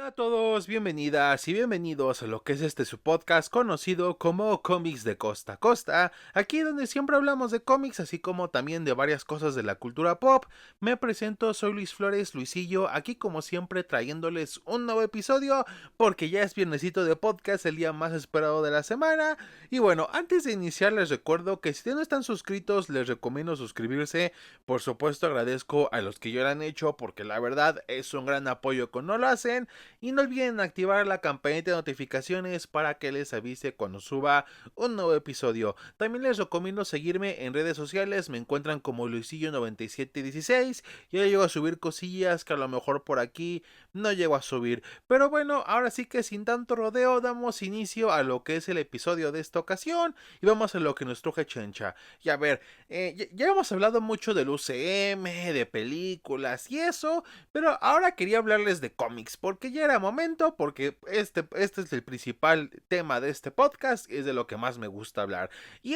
Hola a todos, bienvenidas y bienvenidos a lo que es su podcast conocido como Cómics de Costa a Costa, aquí donde siempre hablamos de cómics así como también de varias cosas de la cultura pop. Me presento, soy Luis Flores, Luisillo, aquí como siempre trayéndoles un nuevo episodio porque ya es viernesito de podcast, el día más esperado de la semana. Y bueno, antes de iniciar les recuerdo que si no están suscritos les recomiendo suscribirse. Por supuesto agradezco a los que ya lo han hecho porque la verdad es un gran apoyo cuando no lo hacen. Y no olviden activar la campanita de notificaciones para que les avise cuando suba un nuevo episodio. También les recomiendo seguirme en redes sociales, me encuentran como Luisillo9716. Ya llego a subir cosillas que a lo mejor por aquí no llego a subir. Pero bueno, ahora sí que sin tanto rodeo damos inicio a lo que es el episodio de esta ocasión y vamos a lo que nos truje Chencha. Y a ver, ya hemos hablado mucho del UCM, de películas y eso, pero ahora quería hablarles de cómics, porque ya era momento, porque este es el principal tema de este podcast, es de lo que más me gusta hablar. Y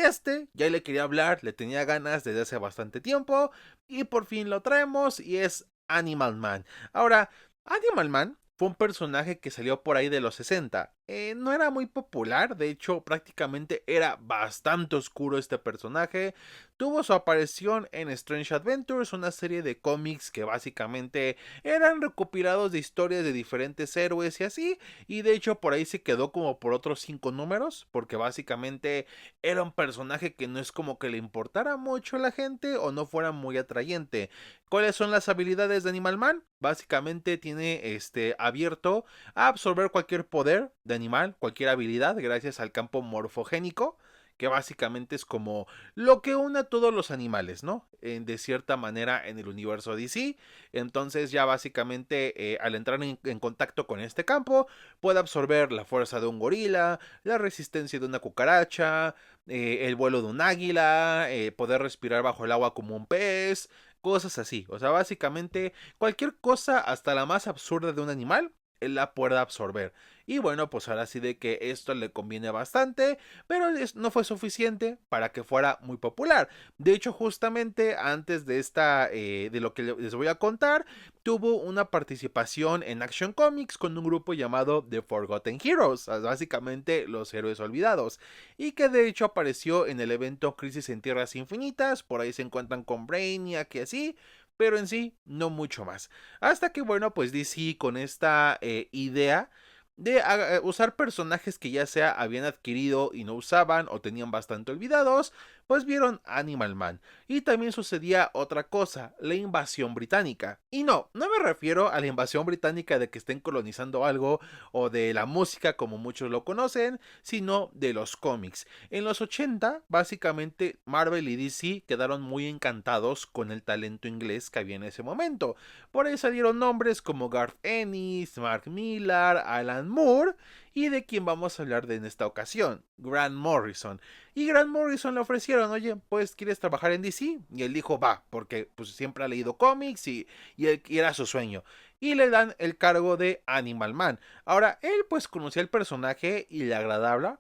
ya le quería hablar, le tenía ganas desde hace bastante tiempo, y por fin lo traemos, y es Animal Man. Ahora, Animal Man fue un personaje que salió por ahí de los 60. No era muy popular, de hecho prácticamente era bastante oscuro este personaje. Tuvo su aparición en Strange Adventures, una serie de cómics que básicamente eran recopilados de historias de diferentes héroes y así, y de hecho por ahí se quedó como por otros 5 números, porque básicamente era un personaje que no es como que le importara mucho a la gente o no fuera muy atrayente. ¿Cuáles son las habilidades de Animal Man? Básicamente tiene abierto a absorber cualquier poder de animal, cualquier habilidad, gracias al campo morfogénico, que básicamente es como lo que une a todos los animales, ¿no? De cierta manera en el universo DC. Entonces ya básicamente al entrar en contacto con este campo, puede absorber la fuerza de un gorila, la resistencia de una cucaracha, el vuelo de un águila, poder respirar bajo el agua como un pez, cosas así. O sea, básicamente cualquier cosa, hasta la más absurda de un animal, él la puede absorber. Y bueno, pues ahora sí de que esto le conviene bastante, pero no fue suficiente para que fuera muy popular. De hecho, justamente antes de de lo que les voy a contar, tuvo una participación en Action Comics con un grupo llamado The Forgotten Heroes, básicamente los héroes olvidados, y que de hecho apareció en el evento Crisis en Tierras Infinitas. Por ahí se encuentran con Brainiac y así, pero en sí no mucho más. Hasta que bueno, pues DC con esta idea de usar personajes que ya sea habían adquirido y no usaban o tenían bastante olvidados, pues vieron Animal Man. Y también sucedía otra cosa, la invasión británica. Y no me refiero a la invasión británica de que estén colonizando algo o de la música como muchos lo conocen, sino de los cómics. En los 80, básicamente Marvel y DC quedaron muy encantados con el talento inglés que había en ese momento. Por ahí salieron nombres como Garth Ennis, Mark Millar, Alan Moore y de quien vamos a hablar en esta ocasión, Grant Morrison. Y Grant Morrison le ofrecieron, oye, pues ¿quieres trabajar en DC? Y él dijo, va, porque pues siempre ha leído cómics y era su sueño. Y le dan el cargo de Animal Man. Ahora, él pues conocía el personaje y le agradaba,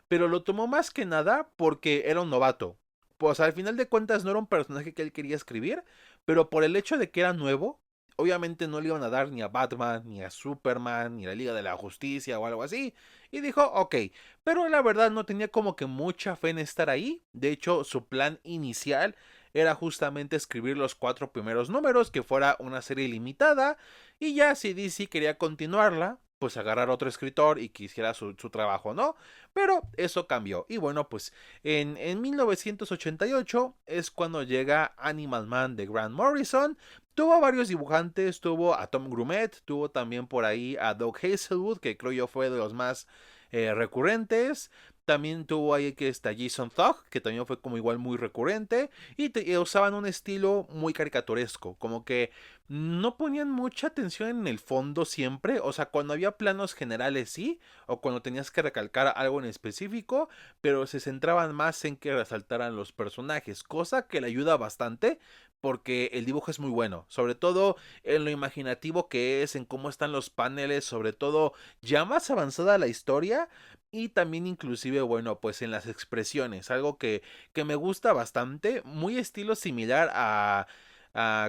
pero lo tomó más que nada porque era un novato. Pues al final de cuentas no era un personaje que él quería escribir, pero por el hecho de que era nuevo, obviamente no le iban a dar ni a Batman, ni a Superman, ni a la Liga de la Justicia o algo así. Y dijo, ok, pero la verdad no tenía como que mucha fe en estar ahí. De hecho, su plan inicial era justamente escribir los 4 primeros números, que fuera una serie limitada, y ya si DC quería continuarla, pues agarrar otro escritor y que hiciera su trabajo, ¿no? Pero eso cambió. Y bueno, pues en 1988 es cuando llega Animal Man de Grant Morrison. Tuvo varios dibujantes, tuvo a Tom Grumet, tuvo también por ahí a Doug Hazelwood, que creo yo fue de los más recurrentes. También tuvo ahí que está Jason Thug, que también fue como igual muy recurrente. Y usaban un estilo muy caricaturesco, como que no ponían mucha atención en el fondo siempre. O sea, cuando había planos generales sí, o cuando tenías que recalcar algo en específico, pero se centraban más en que resaltaran los personajes, cosa que le ayuda bastante porque el dibujo es muy bueno, sobre todo en lo imaginativo que es, en cómo están los paneles, sobre todo ya más avanzada la historia y también inclusive, bueno, pues en las expresiones, algo que me gusta bastante, muy estilo similar a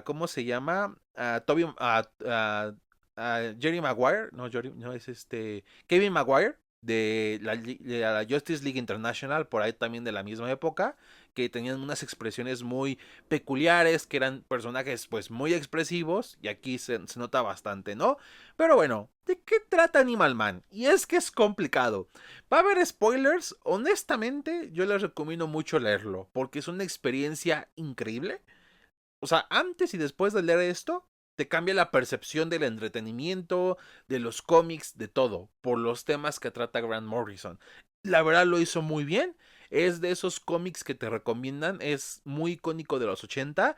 ¿cómo se llama? A Toby, Jerry Maguire, no, no es Kevin Maguire de la Justice League International, por ahí también de la misma época, que tenían unas expresiones muy peculiares, que eran personajes pues muy expresivos, y aquí se nota bastante, ¿no? Pero bueno, ¿de qué trata Animal Man? Y es que es complicado. Va a haber spoilers, honestamente yo les recomiendo mucho leerlo, porque es una experiencia increíble. O sea, antes y después de leer esto, te cambia la percepción del entretenimiento, de los cómics, de todo, por los temas que trata Grant Morrison. La verdad lo hizo muy bien. Es de esos cómics que te recomiendan, es muy icónico de los 80.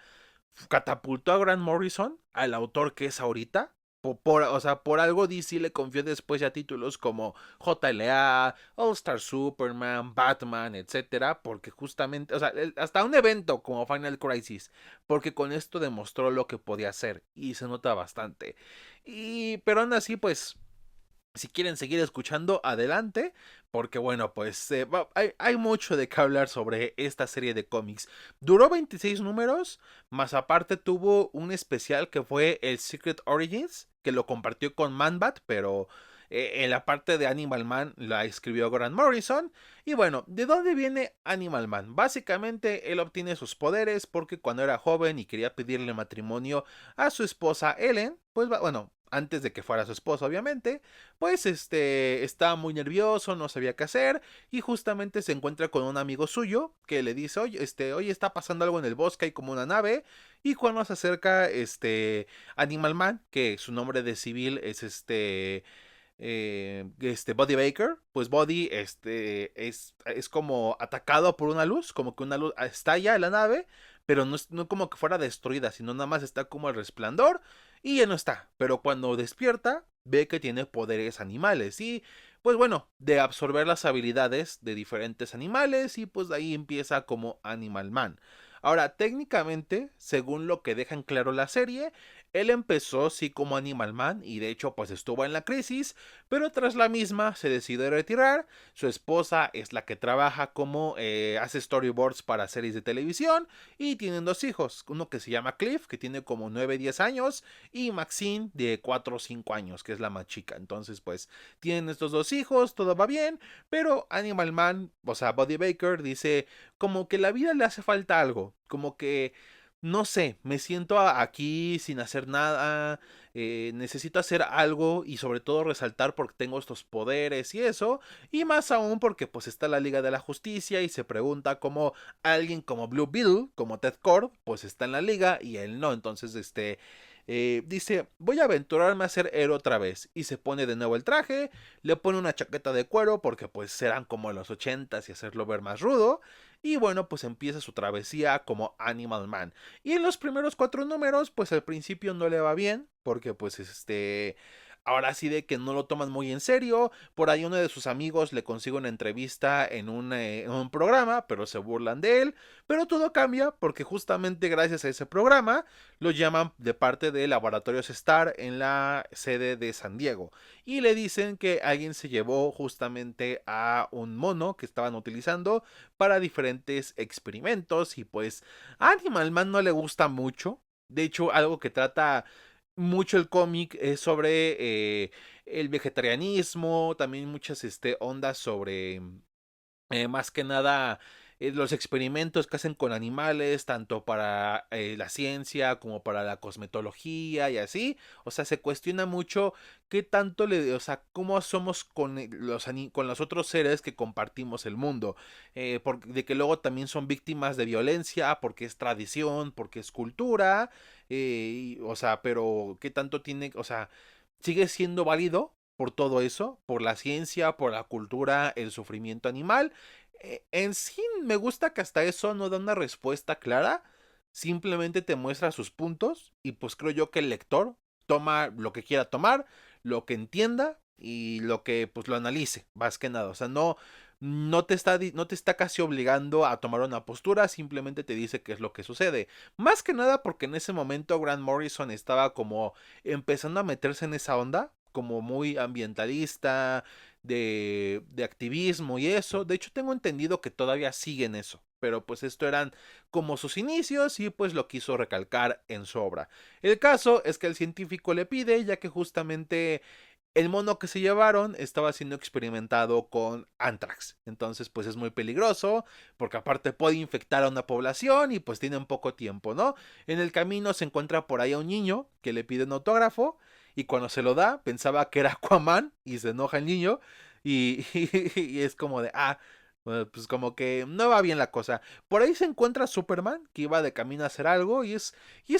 Catapultó a Grant Morrison al autor que es ahorita. O sea, por algo DC le confió después ya títulos como JLA, All Star Superman, Batman, etcétera, porque justamente, o sea, hasta un evento como Final Crisis, porque con esto demostró lo que podía hacer y se nota bastante. Pero aún así, pues si quieren seguir escuchando, adelante, porque bueno, pues hay mucho de qué hablar sobre esta serie de cómics. Duró 26 números, más aparte tuvo un especial que fue el Secret Origins, que lo compartió con Manbat, pero en la parte de Animal Man la escribió Grant Morrison. Y bueno, ¿de dónde viene Animal Man? Básicamente él obtiene sus poderes porque cuando era joven y quería pedirle matrimonio a su esposa Ellen, pues bueno, antes de que fuera su esposa obviamente, pues estaba muy nervioso, no sabía qué hacer y justamente se encuentra con un amigo suyo que le dice, oye, oye, está pasando algo en el bosque, hay como una nave y cuando se acerca Animal Man, que su nombre de civil es Buddy Baker, pues Buddy es como atacado por una luz, como que una luz estalla en la nave, pero no como que fuera destruida, sino nada más está como el resplandor y ya no está. Pero cuando despierta, ve que tiene poderes animales y pues bueno, de absorber las habilidades de diferentes animales y pues de ahí empieza como Animal Man. Ahora, técnicamente, según lo que deja en claro la serie, él empezó sí como Animal Man y de hecho pues estuvo en la crisis, pero tras la misma se decidió retirar. Su esposa es la que trabaja como hace storyboards para series de televisión y tienen dos hijos, uno que se llama Cliff, que tiene como 9 10 años, y Maxine de 4 o 5 años, que es la más chica. Entonces pues tienen estos dos hijos, todo va bien, pero Animal Man, o sea, Buddy Baker dice como que la vida le hace falta algo, como que no sé, me siento aquí sin hacer nada, necesito hacer algo y sobre todo resaltar porque tengo estos poderes y eso, y más aún porque pues está la Liga de la Justicia y se pregunta cómo alguien como Blue Beetle, como Ted Kord, pues está en la liga y él no, entonces dice, voy a aventurarme a ser héroe otra vez y se pone de nuevo el traje, le pone una chaqueta de cuero porque pues serán como los 80s y hacerlo ver más rudo. Y bueno, pues empieza su travesía como Animal Man. Y en los primeros 4 números, pues al principio no le va bien, porque pues ahora sí de que no lo toman muy en serio. Por ahí uno de sus amigos le consigue una entrevista en un programa, pero se burlan de él. Pero todo cambia porque justamente gracias a ese programa lo llaman de parte de Laboratorios Star en la sede de San Diego. Y le dicen que alguien se llevó justamente a un mono que estaban utilizando para diferentes experimentos y pues a Animal Man no le gusta mucho. De hecho, algo que trata mucho el cómic es sobre el vegetarianismo, también muchas ondas sobre más que nada los experimentos que hacen con animales, tanto para la ciencia como para la cosmetología y así. O sea, se cuestiona mucho qué tanto o sea, cómo somos con con los otros seres que compartimos el mundo. De que luego también son víctimas de violencia, porque es tradición, porque es cultura. O sea, pero qué tanto tiene, o sea, sigue siendo válido por todo eso, por la ciencia, por la cultura, el sufrimiento animal. En sí, me gusta que hasta eso no da una respuesta clara, simplemente te muestra sus puntos y pues creo yo que el lector toma lo que quiera tomar, lo que entienda y lo que pues lo analice, más que nada. O sea, no te está casi obligando a tomar una postura, simplemente te dice qué es lo que sucede. Más que nada porque en ese momento Grant Morrison estaba como empezando a meterse en esa onda, como muy ambientalista, de activismo y eso. De hecho, tengo entendido que todavía sigue en eso. pero pues esto eran como sus inicios y pues lo quiso recalcar en su obra. El caso es que el científico le pide, ya que justamente el mono que se llevaron estaba siendo experimentado con anthrax. Entonces, pues es muy peligroso, porque aparte puede infectar a una población y pues tienen poco tiempo, ¿no? En el camino se encuentra por ahí a un niño que le pide un autógrafo y cuando se lo da pensaba que era Aquaman y se enoja el niño y es como de, bueno, pues como que no va bien la cosa. Por ahí se encuentra Superman, que iba de camino a hacer algo, y es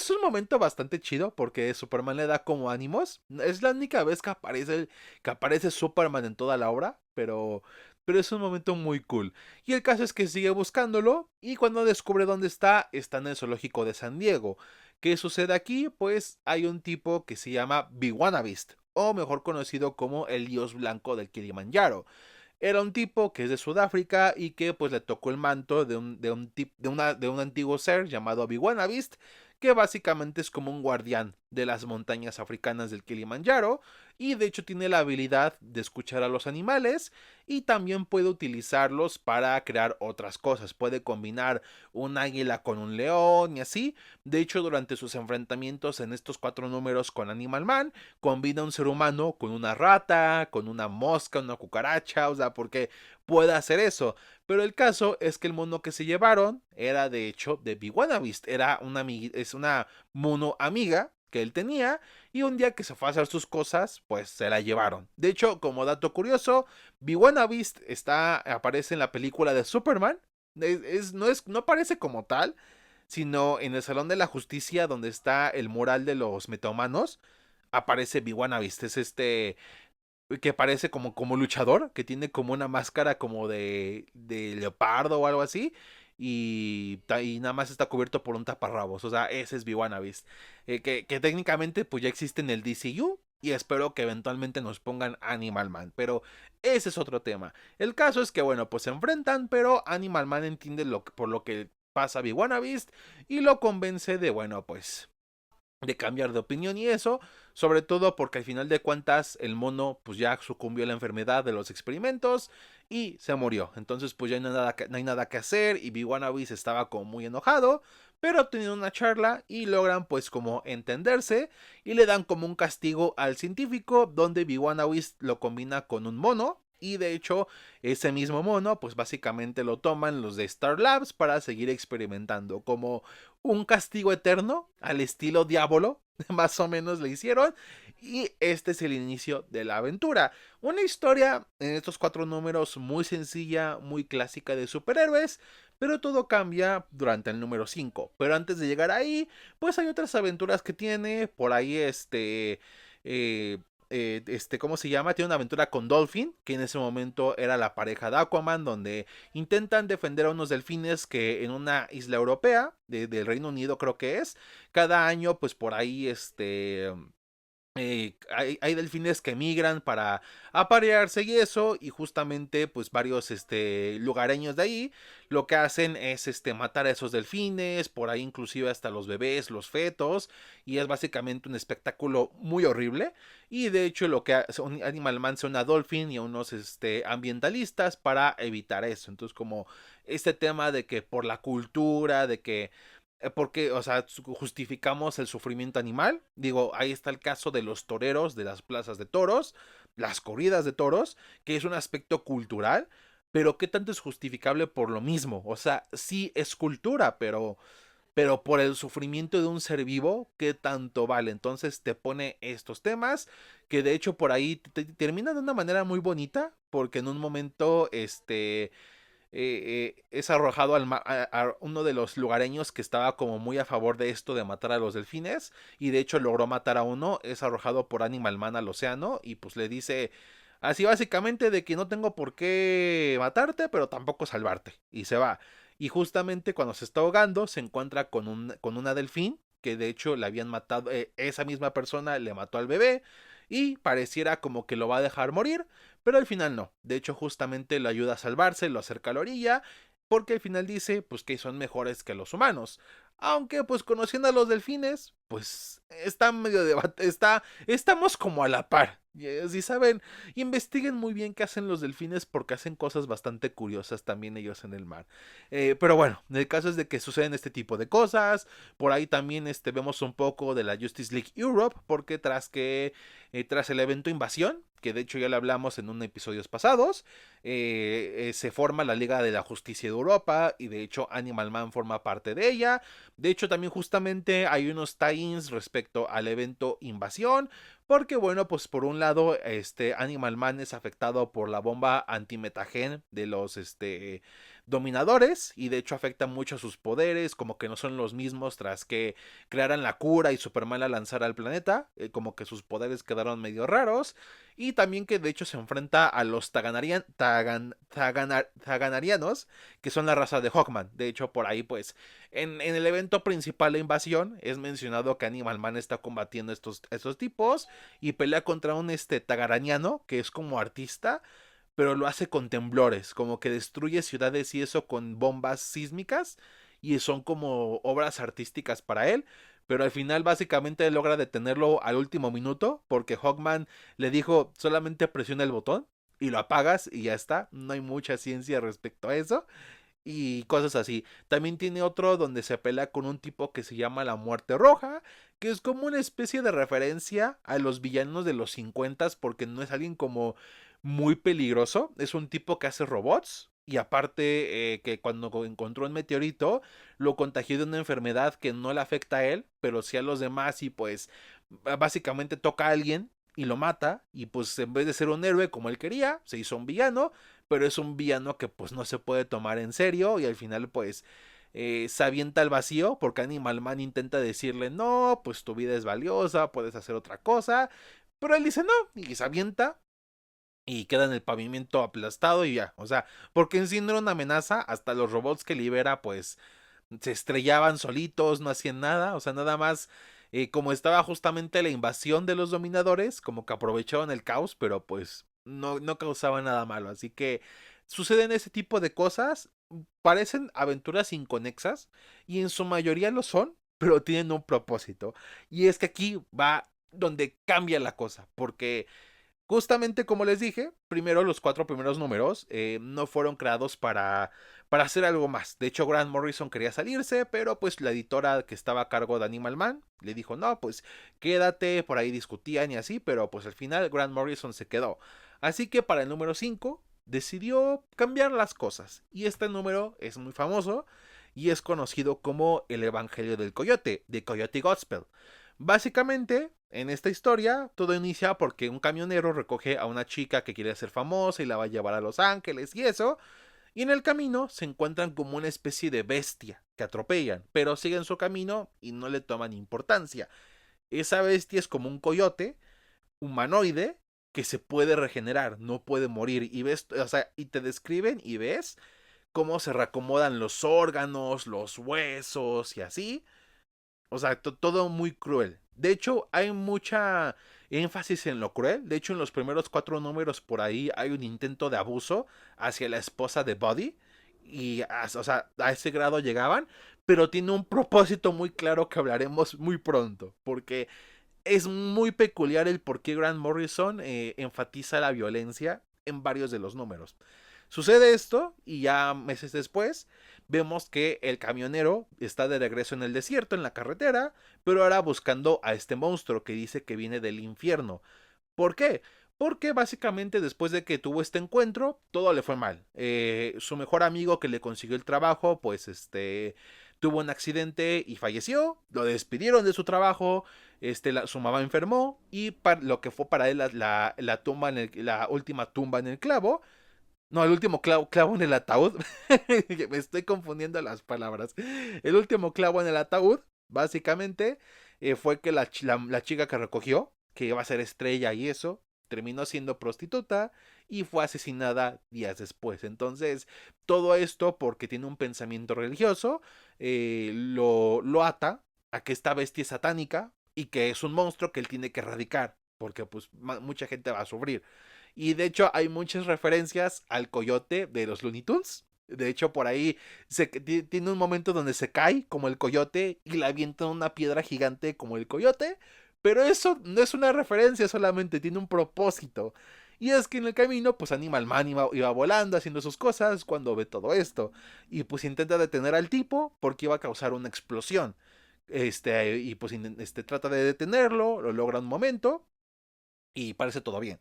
un momento bastante chido, porque Superman le da como ánimos. Es la única vez que aparece Superman en toda la obra, pero es un momento muy cool. Y el caso es que sigue buscándolo, y cuando descubre dónde está en el zoológico de San Diego. ¿Qué sucede aquí? Pues hay un tipo que se llama Big o mejor conocido como el dios blanco del Kilimanjaro. Era un tipo que es de Sudáfrica y que pues le tocó el manto de un antiguo ser llamado Big que básicamente es como un guardián de las montañas africanas del Kilimanjaro y de hecho tiene la habilidad de escuchar a los animales y también puede utilizarlos para crear otras cosas. Puede combinar un águila con un león y así. De hecho, durante sus enfrentamientos en estos 4 números con Animal Man, combina un ser humano con una rata, con una mosca, una cucaracha, o sea, porque puede hacer eso. Pero el caso es que el mono que se llevaron era de hecho de Big era una mono amiga que él tenía y un día que se fue a hacer sus cosas, pues se la llevaron. De hecho, como dato curioso, Big aparece en la película de Superman. No aparece como tal, sino en el Salón de la Justicia donde está el mural de los metahumanos aparece Big Es que parece como luchador, que tiene como una máscara como de leopardo o algo así. Y nada más está cubierto por un taparrabos. O sea, ese es Big que técnicamente pues ya existe en el DCU. Y espero que eventualmente nos pongan Animal Man. Pero ese es otro tema. El caso es que, bueno, pues se enfrentan. Pero Animal Man entiende por lo que pasa Big y lo convence de, bueno, pues de cambiar de opinión y eso, sobre todo porque al final de cuentas el mono pues ya sucumbió a la enfermedad de los experimentos y se murió. Entonces pues ya no hay nada que hacer y Big estaba como muy enojado, pero teniendo una charla y logran pues como entenderse y le dan como un castigo al científico donde Big lo combina con un mono. Y de hecho, ese mismo mono, pues básicamente lo toman los de Star Labs para seguir experimentando. Como un castigo eterno al estilo Diablo, más o menos le hicieron. Y este es el inicio de la aventura. Una historia en estos 4 números muy sencilla, muy clásica de superhéroes. Pero todo cambia durante el número 5. Pero antes de llegar ahí, pues hay otras aventuras que tiene. Por ahí ¿cómo se llama? Tiene una aventura con Dolphin, que en ese momento era la pareja de Aquaman, donde intentan defender a unos delfines que en una isla europea, del Reino Unido creo que es, cada año pues por ahí hay delfines que migran para aparearse y eso, y justamente pues varios lugareños de ahí lo que hacen es matar a esos delfines, por ahí inclusive hasta los bebés, los fetos, y es básicamente un espectáculo muy horrible. Y de hecho lo que hace Animal Man son a Dolphin y a unos ambientalistas para evitar eso. Entonces como este tema de que por la cultura, de que porque, o sea, justificamos el sufrimiento animal. Digo, ahí está el caso de los toreros de las plazas de toros, las corridas de toros, que es un aspecto cultural, pero ¿qué tanto es justificable por lo mismo? O sea, sí es cultura, pero por el sufrimiento de un ser vivo, ¿qué tanto vale? Entonces te pone estos temas que de hecho por ahí terminan de una manera muy bonita, porque en un momento, es arrojado a uno de los lugareños que estaba como muy a favor de esto de matar a los delfines y de hecho logró matar a uno, es arrojado por Animal Man al océano y pues le dice así básicamente de que no tengo por qué matarte pero tampoco salvarte y se va. Y justamente cuando se está ahogando se encuentra con una delfín que de hecho le habían matado, esa misma persona le mató al bebé y pareciera como que lo va a dejar morir, pero al final no. De hecho, justamente lo ayuda a salvarse, lo acerca a la orilla, porque al final dice, pues que son mejores que los humanos. Aunque, pues conociendo a los delfines, pues está medio debate, estamos como a la par. Si saben, investiguen muy bien qué hacen los delfines porque hacen cosas bastante curiosas también ellos en el mar. Pero bueno, el caso es de que suceden este tipo de cosas. Por ahí también vemos un poco de la Justice League Europe porque tras el evento Invasión, que de hecho ya lo hablamos en un episodios pasados, se forma la Liga de la Justicia de Europa y de hecho Animal Man forma parte de ella. De hecho también justamente hay unos tie-ins respecto al evento Invasión. Porque bueno, pues por un lado, Animal Man es afectado por la bomba antimetagen de los dominadores y de hecho afecta mucho a sus poderes, como que no son los mismos tras que crearan la cura y Superman la lanzara al planeta, como que sus poderes quedaron medio raros y también que de hecho se enfrenta a los Taganarianos, que son la raza de Hawkman. De hecho por ahí pues en el evento principal de Invasión es mencionado que Animal Man está combatiendo estos tipos y pelea contra un tagaraniano que es como artista, pero lo hace con temblores, como que destruye ciudades y eso con bombas sísmicas y son como obras artísticas para él. Pero al final básicamente logra detenerlo al último minuto porque Hawkman le dijo solamente presiona el botón y lo apagas y ya está. No hay mucha ciencia respecto a eso y cosas así. También tiene otro donde se pelea con un tipo que se llama la Muerte Roja, que es como una especie de referencia a los villanos de los 50 porque no es alguien como muy peligroso, es un tipo que hace robots. Y aparte que cuando encontró un meteorito, lo contagió de una enfermedad que no le afecta a él, pero sí a los demás y pues básicamente toca a alguien y lo mata y pues en vez de ser un héroe como él quería, se hizo un villano, pero es un villano que pues no se puede tomar en serio y al final pues se avienta al vacío porque Animal Man intenta decirle no, pues tu vida es valiosa, puedes hacer otra cosa, pero él dice no y se avienta y queda en el pavimento aplastado y ya, o sea, porque en sí no era una amenaza, hasta los robots que libera pues se estrellaban solitos, no hacían nada, o sea, nada más como estaba justamente la invasión de los dominadores, como que aprovechaban el caos, pero pues no causaba nada malo, así que suceden ese tipo de cosas, parecen aventuras inconexas y en su mayoría lo son, pero tienen un propósito, y es que aquí va donde cambia la cosa, porque justamente como les dije, primero los 4 primeros números no fueron creados para hacer algo más. De hecho, Grant Morrison quería salirse, pero pues la editora que estaba a cargo de Animal Man le dijo, no, pues quédate, por ahí discutían y así, pero pues al final Grant Morrison se quedó. Así que para el número 5 decidió cambiar las cosas. Y este número es muy famoso y es conocido como el Evangelio del Coyote, de Coyote Gospel. Básicamente, en esta historia, todo inicia porque un camionero recoge a una chica que quiere ser famosa y la va a llevar a Los Ángeles y eso, y en el camino se encuentran como una especie de bestia que atropellan, pero siguen su camino y no le toman importancia. Esa bestia es como un coyote humanoide que se puede regenerar, no puede morir, y ves, o sea, y te describen y ves cómo se reacomodan los órganos, los huesos y así. O sea, todo muy cruel. De hecho, hay mucha énfasis en lo cruel. De hecho, en los primeros 4 números por ahí hay un intento de abuso hacia la esposa de Buddy. Y, o sea, a ese grado llegaban. Pero tiene un propósito muy claro que hablaremos muy pronto. Porque es muy peculiar el por qué Grant Morrison enfatiza la violencia en varios de los números. Sucede esto y ya meses después vemos que el camionero está de regreso en el desierto, en la carretera, pero ahora buscando a este monstruo que dice que viene del infierno. ¿Por qué? Porque básicamente después de que tuvo este encuentro, todo le fue mal. Su mejor amigo que le consiguió el trabajo, pues tuvo un accidente y falleció. Lo despidieron de su trabajo. Su mamá enfermó y lo que fue para él la tumba la última tumba en el clavo. No, el último clavo en el ataúd. Me estoy confundiendo las palabras. El último clavo en el ataúd, básicamente, fue que la chica que recogió, que iba a ser estrella y eso, terminó siendo prostituta y fue asesinada días después. Entonces, todo esto, porque tiene un pensamiento religioso, lo ata a que esta bestia es satánica y que es un monstruo que él tiene que erradicar, porque pues mucha gente va a sufrir. Y de hecho hay muchas referencias al coyote de los Looney Tunes. De hecho, por ahí tiene un momento donde se cae como el coyote y le avientan una piedra gigante como el coyote. Pero eso no es una referencia, solamente tiene un propósito. Y es que en el camino, pues Animal Man iba volando, haciendo sus cosas, cuando ve todo esto. Y pues intenta detener al tipo porque iba a causar una explosión. Y pues trata de detenerlo, lo logra un momento y parece todo bien.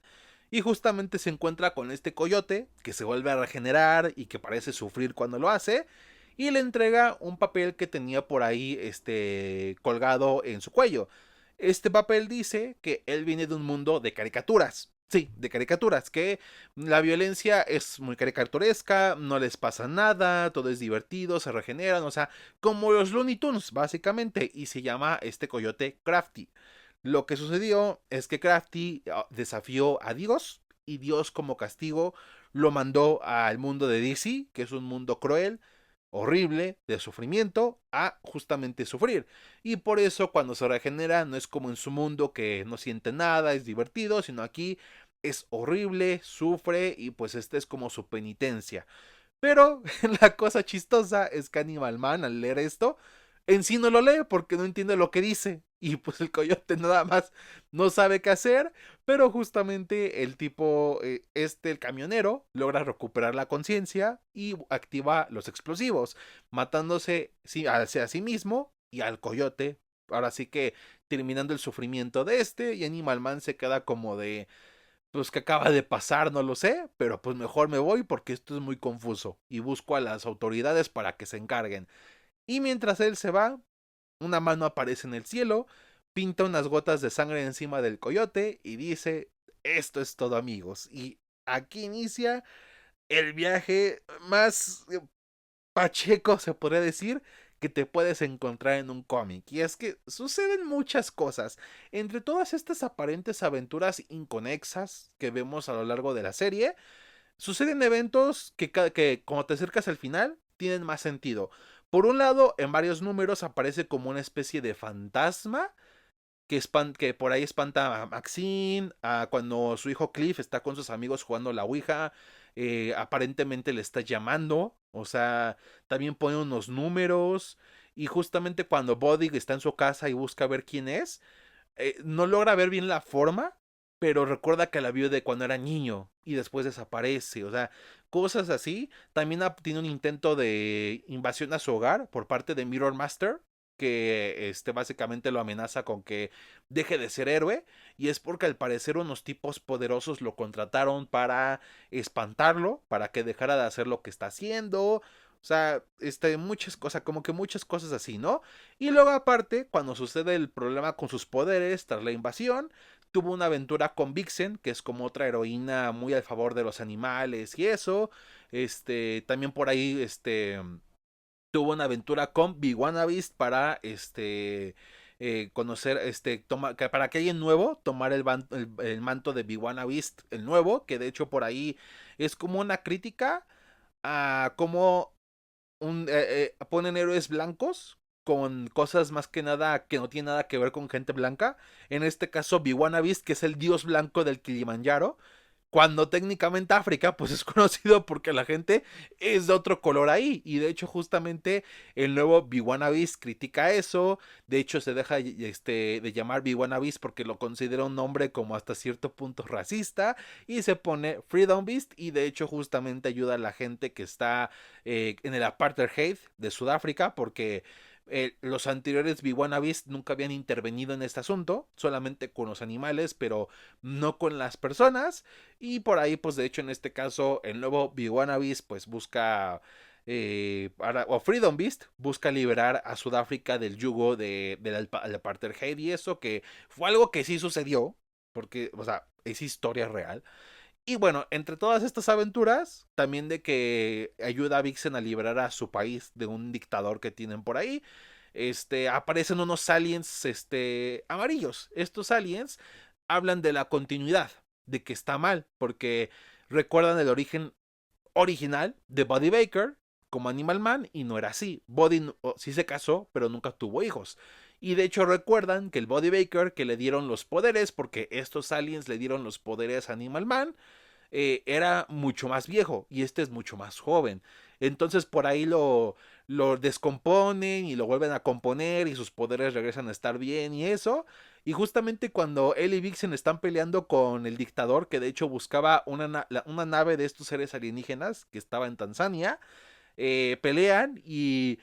Y justamente se encuentra con este coyote que se vuelve a regenerar y que parece sufrir cuando lo hace. Y le entrega un papel que tenía por ahí colgado en su cuello. Este papel dice que él viene de un mundo de caricaturas. Sí, de caricaturas, que la violencia es muy caricaturesca, no les pasa nada, todo es divertido, se regeneran, o sea, como los Looney Tunes, básicamente, y se llama este coyote Crafty. Lo que sucedió es que Crafty desafió a Dios y Dios como castigo lo mandó al mundo de DC, que es un mundo cruel, horrible, de sufrimiento, a justamente sufrir. Y por eso cuando se regenera no es como en su mundo que no siente nada, es divertido, sino aquí es horrible, sufre y pues esta es como su penitencia. Pero la cosa chistosa es que Animal Man al leer esto, en sí no lo lee porque no entiende lo que dice. Y pues el coyote nada más no sabe qué hacer, pero justamente el tipo, el camionero, logra recuperar la conciencia y activa los explosivos, matándose hacia sí mismo y al coyote. Ahora sí que terminando el sufrimiento de y Animal Man se queda como de, pues que acaba de pasar, no lo sé, pero pues mejor me voy porque esto es muy confuso y busco a las autoridades para que se encarguen. Y mientras él se va, una mano aparece en el cielo, pinta unas gotas de sangre encima del coyote y dice, esto es todo amigos. Y aquí inicia el viaje más pacheco, se podría decir, que te puedes encontrar en un cómic. Y es que suceden muchas cosas. Entre todas estas aparentes aventuras inconexas que vemos a lo largo de la serie, suceden eventos que como te acercas al final, tienen más sentido. Por un lado, en varios números aparece como una especie de fantasma que por ahí espanta a Maxine, a cuando su hijo Cliff está con sus amigos jugando la Ouija, aparentemente le está llamando, o sea, también pone unos números, y justamente cuando Buddy está en su casa y busca ver quién es, no logra ver bien la forma, pero recuerda que la vio de cuando era niño y después desaparece, o sea, cosas así. También tiene un intento de invasión a su hogar por parte de Mirror Master, que básicamente lo amenaza con que deje de ser héroe, y es porque al parecer unos tipos poderosos lo contrataron para espantarlo, para que dejara de hacer lo que está haciendo. O sea, muchas cosas, como que muchas cosas así, ¿no? Y luego aparte, cuando sucede el problema con sus poderes tras la invasión, tuvo una aventura con Vixen, que es como otra heroína muy al favor de los animales y eso. También por ahí, tuvo una aventura con Big One Beast para, conocer, para que alguien nuevo tomar el manto de Big One Beast, el nuevo, que de hecho por ahí es como una crítica a cómo ponen héroes blancos con cosas más que nada que no tienen nada que ver con gente blanca. En este caso, Beast, que es el dios blanco del Kilimanjaro. Cuando técnicamente África, pues es conocido porque la gente es de otro color ahí. Y de hecho, justamente el nuevo Beast critica eso. De hecho, se deja de llamar Beast porque lo considera un nombre como hasta cierto punto racista. Y se pone Freedom Beast. Y de hecho, justamente ayuda a la gente que está en el apartheid de Sudáfrica. Porque los anteriores Beast nunca habían intervenido en este asunto. Solamente con los animales, pero no con las personas. Y por ahí, pues de hecho, en este caso, el nuevo Beast pues busca, o Freedom Beast, busca liberar a Sudáfrica del yugo del apartheid y eso, que fue algo que sí sucedió, porque, o sea, es historia real. Y bueno, entre todas estas aventuras, también de que ayuda a Vixen a liberar a su país de un dictador que tienen por ahí, aparecen unos aliens, amarillos. Estos aliens hablan de la continuidad, de que está mal, porque recuerdan el origen original de Buddy Baker como Animal Man y no era así. Buddy sí se casó, pero nunca tuvo hijos. Y de hecho recuerdan que el Buddy Baker que le dieron los poderes, porque estos aliens le dieron los poderes a Animal Man, era mucho más viejo y este es mucho más joven. Entonces por ahí lo descomponen y lo vuelven a componer y sus poderes regresan a estar bien y eso. Y justamente cuando él y Vixen están peleando con el dictador, que de hecho buscaba una nave de estos seres alienígenas que estaba en Tanzania, pelean y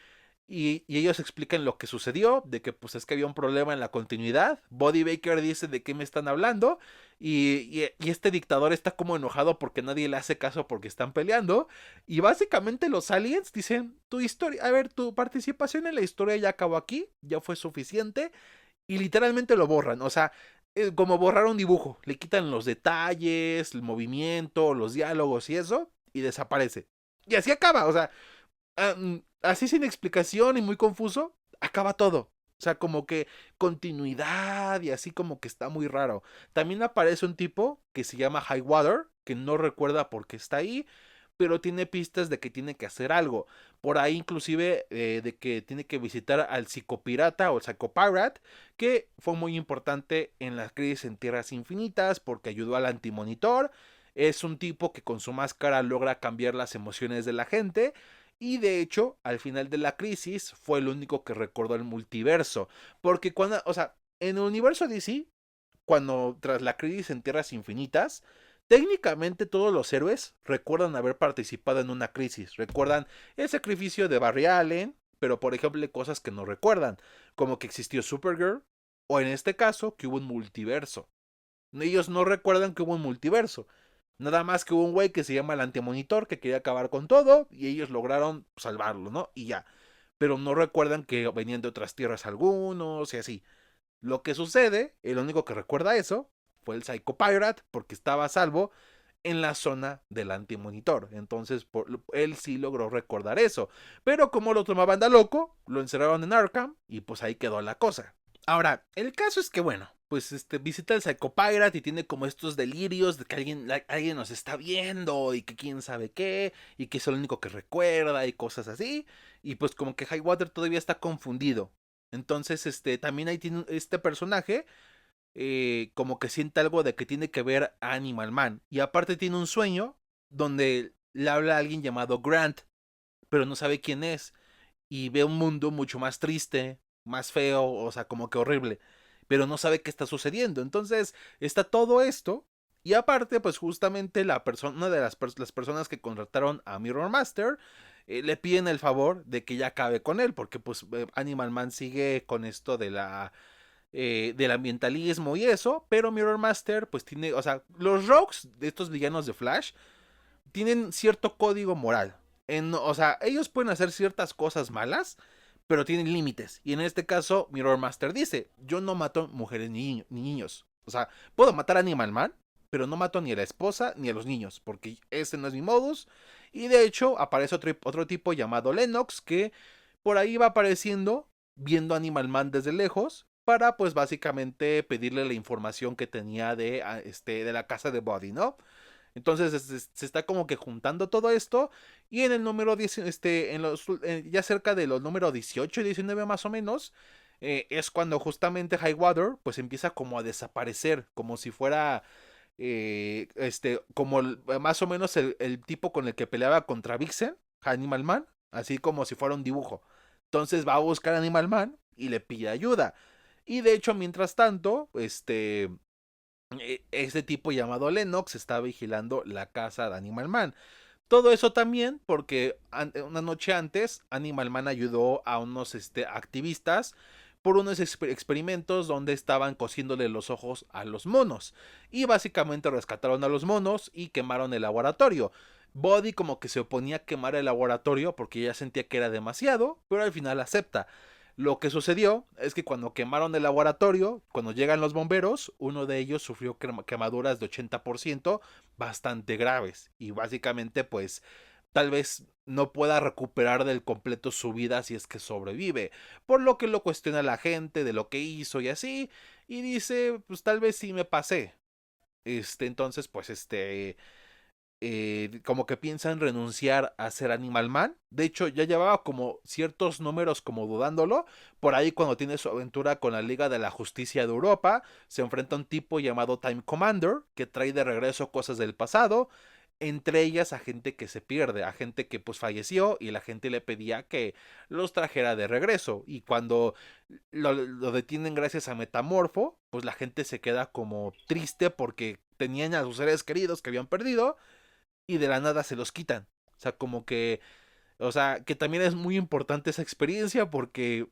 ellos explican lo que sucedió, de que pues es que había un problema en la continuidad. Buddy Baker dice de qué me están hablando y este dictador está como enojado porque nadie le hace caso porque están peleando. Y básicamente los aliens dicen, tu historia, a ver, tu participación en la historia ya acabó aquí, ya fue suficiente y literalmente lo borran. O sea, como borrar un dibujo, le quitan los detalles, el movimiento, los diálogos y eso y desaparece. Y así acaba, o sea, así sin explicación y muy confuso, acaba todo. O sea, como que continuidad y así como que está muy raro. También aparece un tipo que se llama Highwater, que no recuerda por qué está ahí, pero tiene pistas de que tiene que hacer algo. Por ahí inclusive de que tiene que visitar al psicopirata o el psicopirate, que fue muy importante en la crisis en Tierras Infinitas porque ayudó al antimonitor. Es un tipo que con su máscara logra cambiar las emociones de la gente. Y de hecho, al final de la crisis, fue el único que recordó el multiverso. Porque cuando, o sea, en el universo DC, cuando tras la crisis en Tierras Infinitas, técnicamente todos los héroes recuerdan haber participado en una crisis. Recuerdan el sacrificio de Barry Allen, pero por ejemplo cosas que no recuerdan, como que existió Supergirl, o en este caso que hubo un multiverso. Ellos no recuerdan que hubo un multiverso. Nada más que hubo un güey que se llama el Antimonitor que quería acabar con todo y ellos lograron salvarlo, ¿no? Y ya. Pero no recuerdan que venían de otras tierras algunos y así. Lo que sucede, el único que recuerda eso, fue el Psycho Pirate porque estaba a salvo en la zona del Antimonitor. Entonces, él sí logró recordar eso. Pero como lo tomaban de loco, lo encerraron en Arkham y pues ahí quedó la cosa. Ahora, el caso es que, bueno, pues visita el Psychopirate y tiene como estos delirios de que alguien nos está viendo y que quién sabe qué, y que es el único que recuerda y cosas así. Y pues como que Highwater todavía está confundido. Entonces, también ahí tiene este personaje, como que siente algo de que tiene que ver a Animal Man. Y aparte tiene un sueño donde le habla a alguien llamado Grant, pero no sabe quién es y ve un mundo mucho más triste, más feo, o sea, como que horrible, pero no sabe qué está sucediendo. Entonces, está todo esto. Y aparte, pues justamente una de las personas que contrataron a Mirror Master le piden el favor de que ya acabe con él, porque pues Animal Man sigue con esto del ambientalismo y eso, pero Mirror Master pues tiene, o sea, los rogues de estos villanos de Flash tienen cierto código moral. O sea, ellos pueden hacer ciertas cosas malas, pero tienen límites. Y en este caso, Mirror Master dice, yo no mato mujeres ni niños. O sea, puedo matar a Animal Man, pero no mato ni a la esposa ni a los niños, porque ese no es mi modus. Y de hecho, aparece otro tipo llamado Lennox, que por ahí va apareciendo, viendo a Animal Man desde lejos, para pues básicamente pedirle la información que tenía de la casa de Buddy, ¿no? Entonces se está como que juntando todo esto y en el número 10, ya cerca de los números 18 y 19 más o menos, es cuando justamente Highwater pues empieza como a desaparecer, como si fuera, como más o menos el tipo con el que peleaba contra Vixen, Animal Man, así como si fuera un dibujo. Entonces va a buscar a Animal Man y le pide ayuda. Y de hecho, mientras tanto, este tipo llamado Lennox está vigilando la casa de Animal Man. Todo eso también porque una noche antes Animal Man ayudó a unos activistas por unos experimentos donde estaban cosiéndole los ojos a los monos. Y básicamente rescataron a los monos y quemaron el laboratorio. Buddy como que se oponía a quemar el laboratorio porque ya sentía que era demasiado, pero al final acepta. Lo que sucedió es que cuando quemaron el laboratorio, cuando llegan los bomberos, uno de ellos sufrió quemaduras de 80% bastante graves. Y básicamente pues tal vez no pueda recuperar del completo su vida si es que sobrevive. Por lo que lo cuestiona la gente de lo que hizo y así. Y dice, pues tal vez sí me pasé. Entonces pues como que piensan renunciar a ser Animal Man. De hecho, ya llevaba como ciertos números como dudándolo. Por ahí cuando tiene su aventura con la Liga de la Justicia de Europa, se enfrenta a un tipo llamado Time Commander, que trae de regreso cosas del pasado. entre ellas a gente que se pierde, a gente que pues falleció y la gente le pedía que los trajera de regreso. Y cuando lo detienen gracias a Metamorfo, pues la gente se queda como triste porque tenían a sus seres queridos que habían perdido y de la nada se los quitan. O sea, como que, o sea, que también es muy importante esa experiencia porque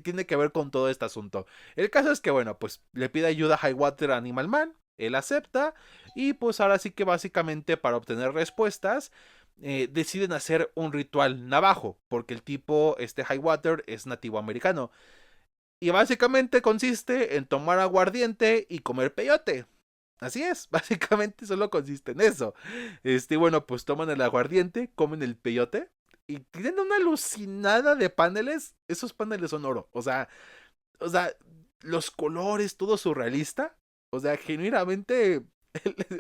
tiene que ver con todo este asunto. El caso es que, bueno, pues le pide ayuda a Highwater a Animal Man, él acepta y pues ahora sí que básicamente para obtener respuestas deciden hacer un ritual navajo, porque el tipo, este Highwater, es nativo americano. Y básicamente consiste en tomar aguardiente y comer peyote. Así es, básicamente solo consiste en eso. Bueno, pues toman el aguardiente, comen el peyote y tienen una alucinada de paneles. Esos paneles son oro. O sea, los colores, todo surrealista. O sea, genuinamente,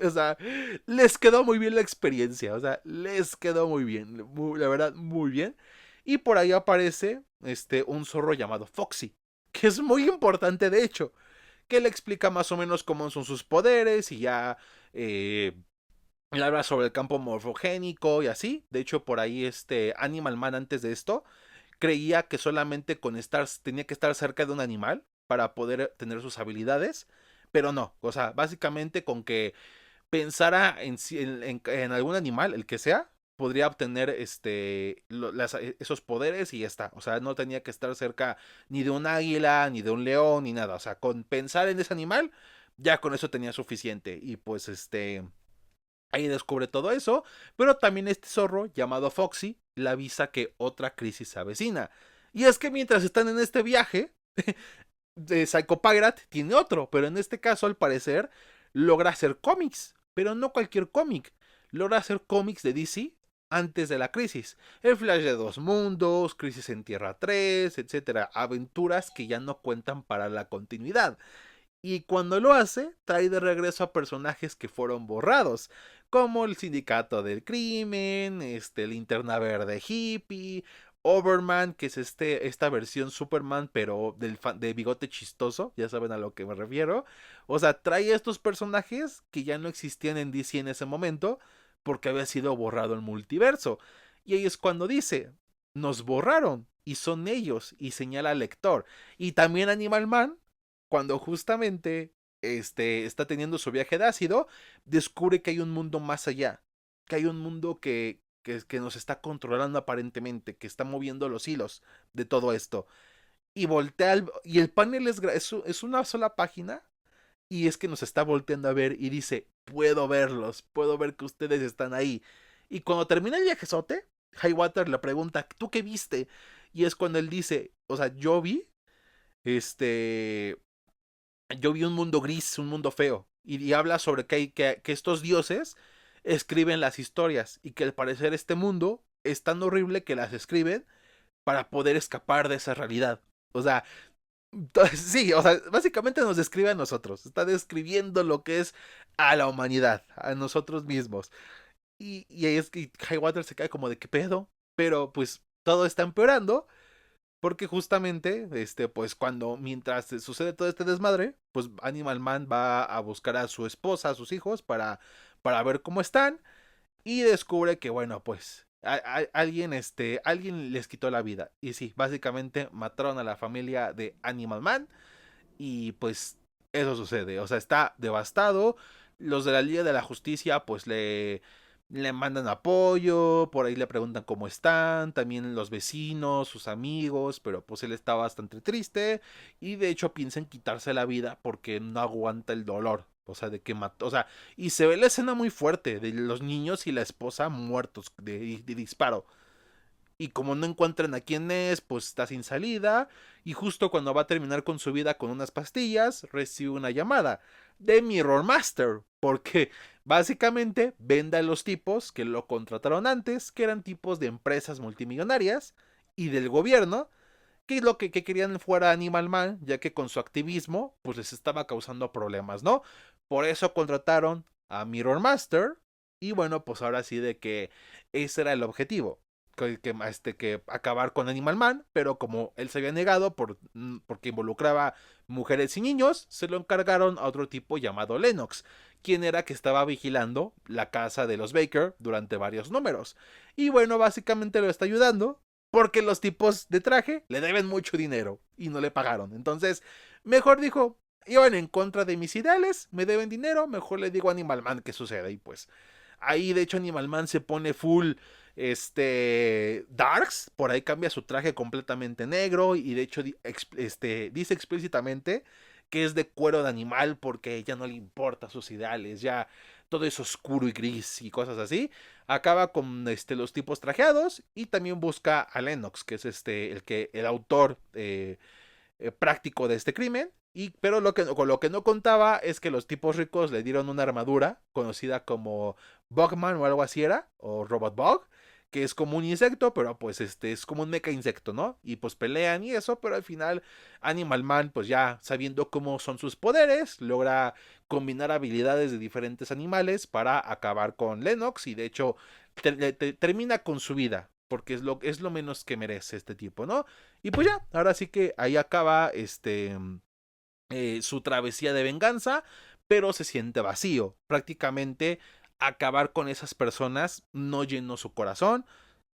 o sea, les quedó muy bien la experiencia. O sea, les quedó muy bien, la verdad, muy bien. Y por ahí aparece un zorro llamado Foxy, que es muy importante de hecho, que le explica más o menos cómo son sus poderes y ya le habla sobre el campo morfogénico y así. De hecho, por ahí Animal Man antes de esto creía que solamente con estar tenía que estar cerca de un animal para poder tener sus habilidades, pero no, o sea, básicamente con que pensara en algún animal, el que sea, podría obtener esos poderes y ya está. O sea, no tenía que estar cerca ni de un águila, ni de un león, ni nada. O sea, con pensar en ese animal, ya con eso tenía suficiente. Y pues ahí descubre todo eso. Pero también este zorro, llamado Foxy, le avisa que otra crisis se avecina. Y es que mientras están en este viaje, de Psycho Pirate tiene otro, pero en este caso al parecer logra hacer cómics, pero no cualquier cómic, logra hacer cómics de DC antes de la crisis. El Flash de Dos Mundos, Crisis en Tierra 3, etcétera, aventuras que ya no cuentan para la continuidad. Y cuando lo hace, trae de regreso a personajes que fueron borrados, como el Sindicato del Crimen, Linterna Verde Hippie, Overman, que es esta versión Superman, pero de bigote chistoso, ya saben a lo que me refiero. O sea, trae estos personajes que ya no existían en DC en ese momento, porque había sido borrado el multiverso. Y ahí es cuando dice, nos borraron, y son ellos, y señala al lector. Y también Animal Man, cuando justamente está teniendo su viaje de ácido, descubre que hay un mundo más allá, que hay un mundo que nos está controlando aparentemente, que está moviendo los hilos de todo esto. Y voltea y el panel es una sola página y es que nos está volteando a ver y dice, puedo verlos, puedo ver que ustedes están ahí. Y cuando termina el viajezote, Highwater le pregunta, ¿tú qué viste? Y es cuando él dice, o sea, este, yo vi un mundo gris, un mundo feo. Y habla sobre que estos dioses escriben las historias y que al parecer este mundo es tan horrible que las escriben para poder escapar de esa realidad. O sea, sí, o sea, básicamente nos describe a nosotros. Está describiendo lo que es a la humanidad, a nosotros mismos. Y ahí es que Highwater se cae como de qué pedo. Pero pues todo está empeorando. Porque justamente, pues cuando, mientras sucede todo este desmadre, pues Animal Man va a buscar a su esposa, a sus hijos, para ver cómo están. Y descubre que, bueno, pues alguien les quitó la vida. Y sí, básicamente mataron a la familia de Animal Man. Y pues eso sucede. O sea, está devastado. Los de la Liga de la Justicia, pues le mandan apoyo, por ahí le preguntan cómo están, también los vecinos, sus amigos, pero pues él está bastante triste y de hecho piensa en quitarse la vida porque no aguanta el dolor, o sea, de que mató, o sea, y se ve la escena muy fuerte de los niños y la esposa muertos de disparo. Y como no encuentran a quién es, pues está sin salida. Y justo cuando va a terminar con su vida con unas pastillas, recibe una llamada de Mirror Master. Porque básicamente vende a los tipos que lo contrataron antes, que eran tipos de empresas multimillonarias y del gobierno, que lo que querían fuera Animal Man, ya que con su activismo, pues les estaba causando problemas, ¿no? Por eso contrataron a Mirror Master. Y bueno, pues ahora sí de que ese era el objetivo que acabar con Animal Man, pero como él se había negado porque involucraba mujeres y niños, se lo encargaron a otro tipo llamado Lennox, quien era que estaba vigilando la casa de los Baker durante varios números. Y bueno, básicamente lo está ayudando porque los tipos de traje le deben mucho dinero y no le pagaron. Entonces, mejor dijo, iban en contra de mis ideales, me deben dinero, mejor le digo a Animal Man qué sucede. Y pues ahí de hecho Animal Man se pone full darks, por ahí cambia su traje completamente negro y de hecho dice explícitamente que es de cuero de animal porque ya no le importa sus ideales, ya todo es oscuro y gris y cosas así. Acaba con los tipos trajeados y también busca a Lennox, que es el autor práctico de este crimen. Pero con lo que no contaba es que los tipos ricos le dieron una armadura conocida como Bugman o algo así era, o Robot Bug, que es como un insecto, pero pues es como un mecha insecto, ¿no? Y pues pelean y eso, pero al final Animal Man, pues ya sabiendo cómo son sus poderes, logra combinar habilidades de diferentes animales para acabar con Lennox y de hecho termina con su vida, porque es lo menos que merece este tipo, ¿no? Y pues ya, ahora sí que ahí acaba su travesía de venganza, pero se siente vacío. Prácticamente acabar con esas personas no llenó su corazón.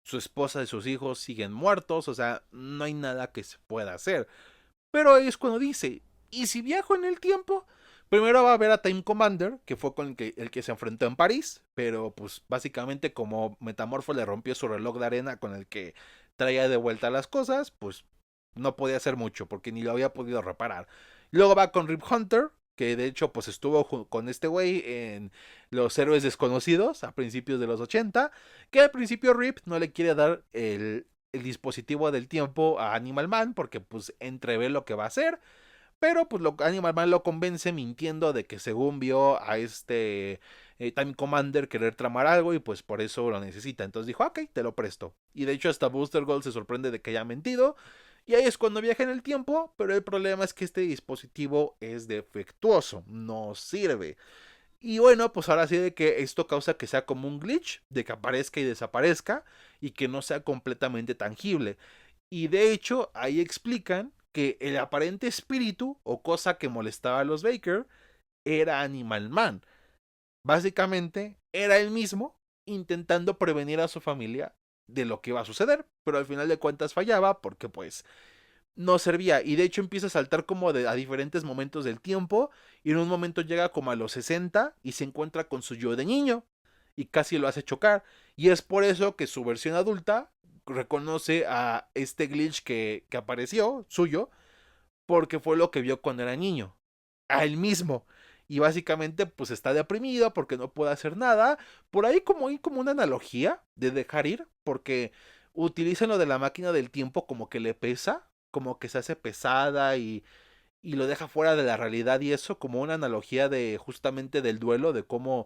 Su esposa y sus hijos siguen muertos, o sea, no hay nada que se pueda hacer. Pero ahí es cuando dice, ¿y si viajo en el tiempo? Primero va a ver a Time Commander, que fue con el que se enfrentó en París, pero pues básicamente como Metamorfo le rompió su reloj de arena con el que traía de vuelta las cosas, pues no podía hacer mucho porque ni lo había podido reparar. Luego va con Rip Hunter, que de hecho pues estuvo con este güey en Los Héroes Desconocidos a principios de los 80, que al principio Rip no le quiere dar el dispositivo del tiempo a Animal Man porque pues entrevé lo que va a hacer, pero pues Animal Man lo convence mintiendo de que según vio a Time Commander querer tramar algo y pues por eso lo necesita. Entonces dijo, ok, te lo presto. Y de hecho hasta Booster Gold se sorprende de que haya mentido. Y ahí es cuando viaja en el tiempo, pero el problema es que este dispositivo es defectuoso, no sirve. Y bueno, pues ahora sí de que esto causa que sea como un glitch, de que aparezca y desaparezca, y que no sea completamente tangible. Y de hecho, ahí explican que el aparente espíritu o cosa que molestaba a los Baker era Animal Man. Básicamente, era él mismo intentando prevenir a su familia de lo que iba a suceder, pero al final de cuentas fallaba porque pues no servía. Y de hecho empieza a saltar como a diferentes momentos del tiempo. Y en un momento llega como a los 60 y se encuentra con su yo de niño. Y casi lo hace chocar. Y es por eso que su versión adulta reconoce a este glitch que apareció, suyo, porque fue lo que vio cuando era niño. A él mismo. Y básicamente pues está deprimido porque no puede hacer nada. Por ahí como hay como una analogía de dejar ir. Porque utilizan lo de la máquina del tiempo como que le pesa. Como que se hace pesada y lo deja fuera de la realidad. Y eso como una analogía de justamente del duelo. De cómo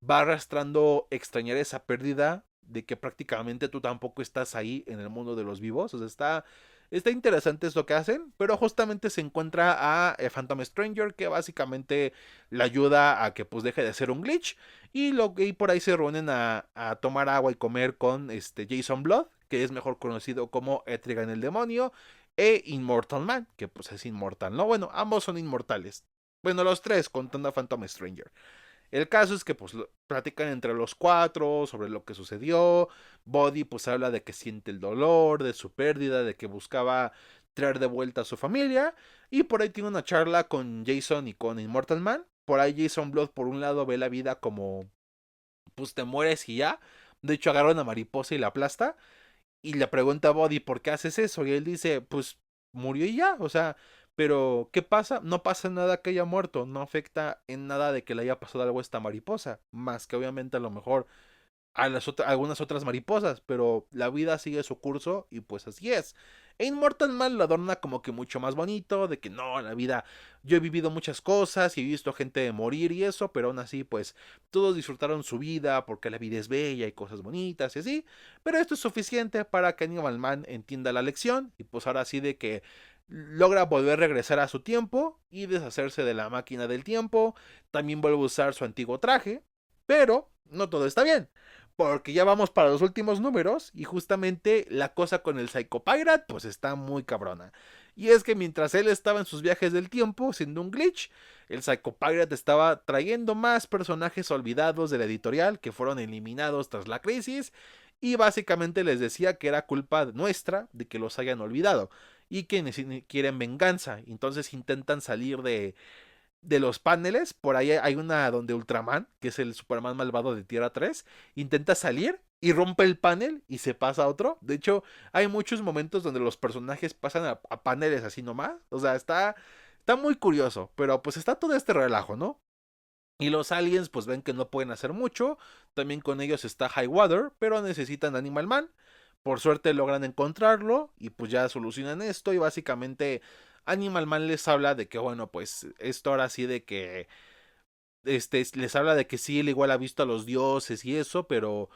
va arrastrando extrañar esa pérdida. De que prácticamente tú tampoco estás ahí en el mundo de los vivos. O sea, está interesante esto que hacen, pero justamente se encuentra a Phantom Stranger que básicamente le ayuda a que pues deje de ser un glitch y por ahí se reúnen a tomar agua y comer con Jason Blood, que es mejor conocido como Etrigan el demonio, e Immortal Man, que pues es inmortal, ¿no? Bueno, ambos son inmortales. Bueno, los tres contando a Phantom Stranger. El caso es que pues platican entre los cuatro sobre lo que sucedió. Body pues habla de que siente el dolor, de su pérdida, de que buscaba traer de vuelta a su familia. Y por ahí tiene una charla con Jason y con Immortal Man. Por ahí Jason Blood por un lado ve la vida como pues te mueres y ya. De hecho agarra una mariposa y la aplasta. Y le pregunta a Body por qué haces eso. Y él dice pues murió y ya. O sea, pero, ¿qué pasa? No pasa nada que haya muerto, no afecta en nada de que le haya pasado algo a esta mariposa, más que obviamente a lo mejor a algunas otras mariposas, pero la vida sigue su curso y pues así es. E Immortal Man lo adorna como que mucho más bonito, de que no, la vida, yo he vivido muchas cosas y he visto gente morir y eso, pero aún así pues todos disfrutaron su vida porque la vida es bella y cosas bonitas y así, pero esto es suficiente para que Animal Man entienda la lección y pues ahora sí de que logra volver a regresar a su tiempo y deshacerse de la máquina del tiempo, también vuelve a usar su antiguo traje, pero no todo está bien porque ya vamos para los últimos números y justamente la cosa con el Psycho Pirate pues está muy cabrona. Y es que mientras él estaba en sus viajes del tiempo, siendo un glitch, el Psycho Pirate estaba trayendo más personajes olvidados de la editorial que fueron eliminados tras la crisis y básicamente les decía que era culpa nuestra de que los hayan olvidado y que quieren venganza. Entonces intentan salir de los paneles. Por ahí hay una donde Ultraman, que es el Superman malvado de Tierra 3, intenta salir y rompe el panel y se pasa a otro. De hecho, hay muchos momentos donde los personajes pasan a paneles así nomás. O sea, está muy curioso, pero pues está todo este relajo, ¿no? Y los aliens pues ven que no pueden hacer mucho. También con ellos está Highwater, pero necesitan Animal Man. Por suerte logran encontrarlo y pues ya solucionan esto y básicamente Animal Man les habla de que bueno, pues esto ahora sí de que les habla de que sí, él igual ha visto a los dioses y eso, pero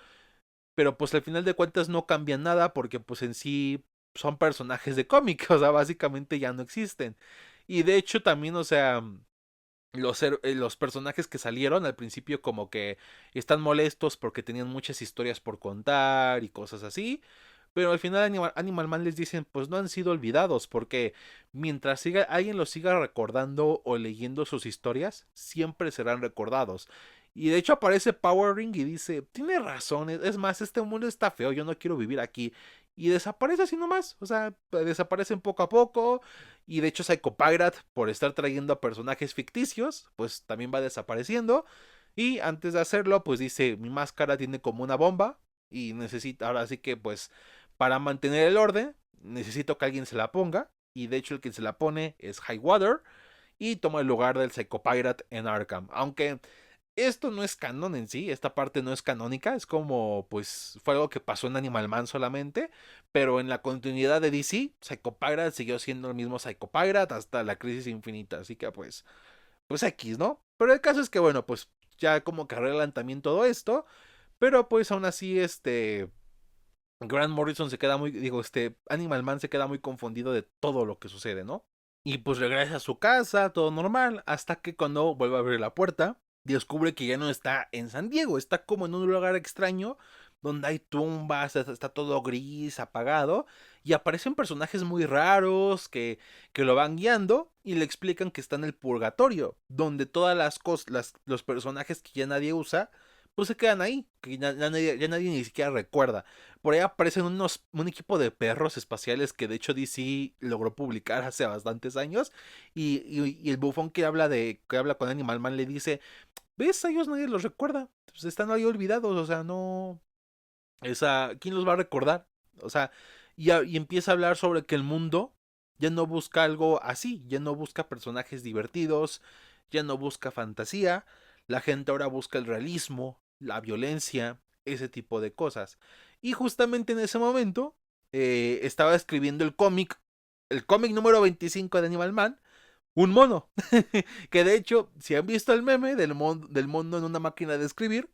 pues al final de cuentas no cambia nada porque pues en sí son personajes de cómic, o sea, básicamente ya no existen. Y de hecho también, o sea, los personajes que salieron al principio como que están molestos porque tenían muchas historias por contar y cosas así. Pero al final Animal Man les dicen, pues no han sido olvidados, porque mientras alguien los siga recordando o leyendo sus historias, siempre serán recordados. Y de hecho aparece Power Ring y dice, tiene razón, es más, este mundo está feo, yo no quiero vivir aquí. Y desaparece así nomás, o sea, desaparecen poco a poco. Y de hecho Psycho Pirate, por estar trayendo a personajes ficticios, pues también va desapareciendo. Y antes de hacerlo, pues dice, mi máscara tiene como una bomba. Y necesita, ahora sí que pues para mantener el orden, necesito que alguien se la ponga. Y de hecho el que se la pone es Highwater. Y toma el lugar del Psycho Pirate en Arkham. Aunque esto no es canon en sí, esta parte no es canónica, es como, pues, fue algo que pasó en Animal Man solamente, pero en la continuidad de DC, Psycho Pirate siguió siendo el mismo Psycho Pirate hasta la crisis infinita, así que pues X, ¿no? Pero el caso es que, bueno, pues ya como que arreglan también todo esto, pero pues aún así, Grant Morrison se queda muy, digo, Animal Man se queda muy confundido de todo lo que sucede, ¿no? Y pues regresa a su casa, todo normal, hasta que cuando vuelve a abrir la puerta, descubre que ya no está en San Diego, está como en un lugar extraño, donde hay tumbas, está todo gris, apagado, y aparecen personajes muy raros que lo van guiando y le explican que está en el purgatorio, donde todas las cosas, los personajes que ya nadie usa, pues se quedan ahí, que ya nadie ni siquiera recuerda. Por ahí aparecen un equipo de perros espaciales que de hecho DC logró publicar hace bastantes años. Y el bufón que habla con Animal Man le dice, ¿ves? A ellos nadie los recuerda. Pues están ahí olvidados. O sea, no. ¿Quién los va a recordar? O sea, y empieza a hablar sobre que el mundo ya no busca algo así. Ya no busca personajes divertidos. Ya no busca fantasía. La gente ahora busca el realismo, la violencia, ese tipo de cosas. Y justamente en ese momento estaba escribiendo el cómic número 25 de Animal Man, un mono. Que de hecho, si han visto el meme del mono en una máquina de escribir,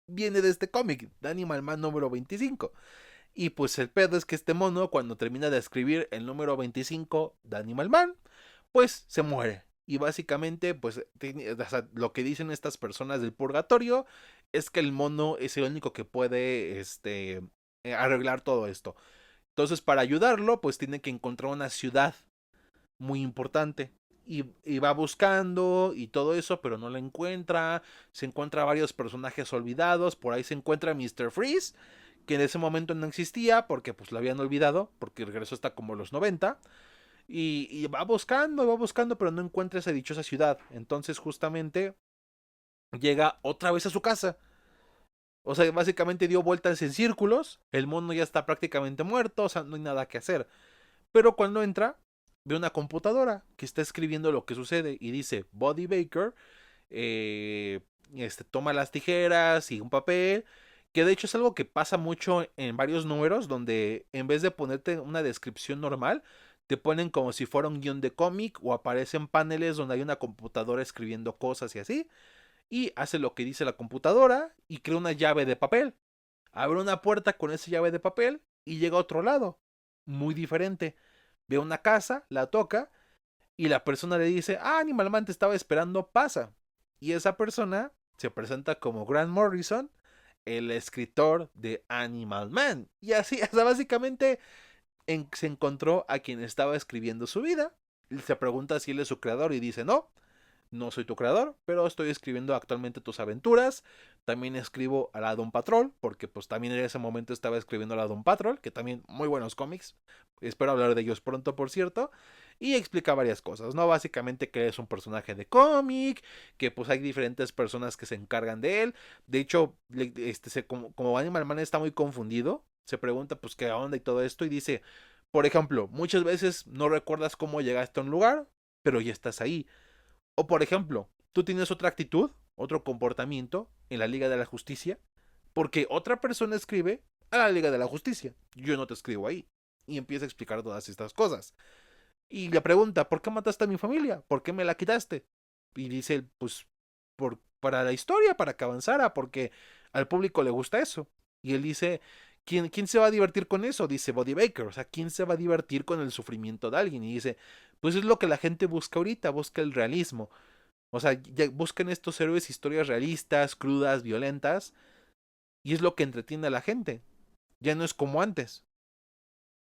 viene de este cómic, de Animal Man número 25. Y pues el pedo es que este mono, cuando termina de escribir el número 25 de Animal Man, pues se muere. Y básicamente, pues o sea, lo que dicen estas personas del purgatorio es que el mono es el único que puede arreglar todo esto. Entonces, para ayudarlo, pues tiene que encontrar una ciudad muy importante. Y va buscando y todo eso, pero no la encuentra. Se encuentra varios personajes olvidados. Por ahí se encuentra Mr. Freeze, que en ese momento no existía porque pues lo habían olvidado, porque regresó hasta como los 90. Y va buscando, pero no encuentra esa dichosa ciudad. Entonces justamente llega otra vez a su casa. O sea, básicamente dio vueltas en círculos. El mono ya está prácticamente muerto, o sea, no hay nada que hacer. Pero cuando entra, ve una computadora que está escribiendo lo que sucede y dice Buddy Baker, eh, toma las tijeras y un papel, que de hecho es algo que pasa mucho en varios números, donde en vez de ponerte una descripción normal, te ponen como si fuera un guión de cómic o aparecen paneles donde hay una computadora escribiendo cosas y así, y hace lo que dice la computadora y crea una llave de papel. Abre una puerta con esa llave de papel y llega a otro lado, muy diferente. Ve una casa, la toca y la persona le dice, ah, Animal Man te estaba esperando, pasa. Y esa persona se presenta como Grant Morrison el escritor de Animal Man. Y así, o sea, básicamente se encontró a quien estaba escribiendo su vida. Se pregunta si él es su creador y dice no. No soy tu creador, pero estoy escribiendo actualmente tus aventuras. También escribo a la Doom Patrol, porque pues también en ese momento estaba escribiendo a la Doom Patrol, que también muy buenos cómics. Espero hablar de ellos pronto, por cierto. Y explica varias cosas, ¿no? Básicamente que es un personaje de cómic, que pues hay diferentes personas que se encargan de él. De hecho, como Animal Man está muy confundido, se pregunta pues qué onda y todo esto y dice, por ejemplo, muchas veces no recuerdas cómo llegaste a un lugar, pero ya estás ahí. O por ejemplo, tú tienes otra actitud, otro comportamiento en la Liga de la Justicia, porque otra persona escribe a la Liga de la Justicia. Yo no te escribo ahí. Y empieza a explicar todas estas cosas. Y le pregunta, ¿por qué mataste a mi familia? ¿Por qué me la quitaste? Y dice, pues, para la historia, para que avanzara, porque al público le gusta eso. Y él dice, ¿quién se va a divertir con eso? Dice Buddy Baker, o sea, ¿quién se va a divertir con el sufrimiento de alguien? Y dice, pues es lo que la gente busca ahorita, busca el realismo. O sea, ya buscan estos héroes historias realistas, crudas, violentas, y es lo que entretiene a la gente. Ya no es como antes.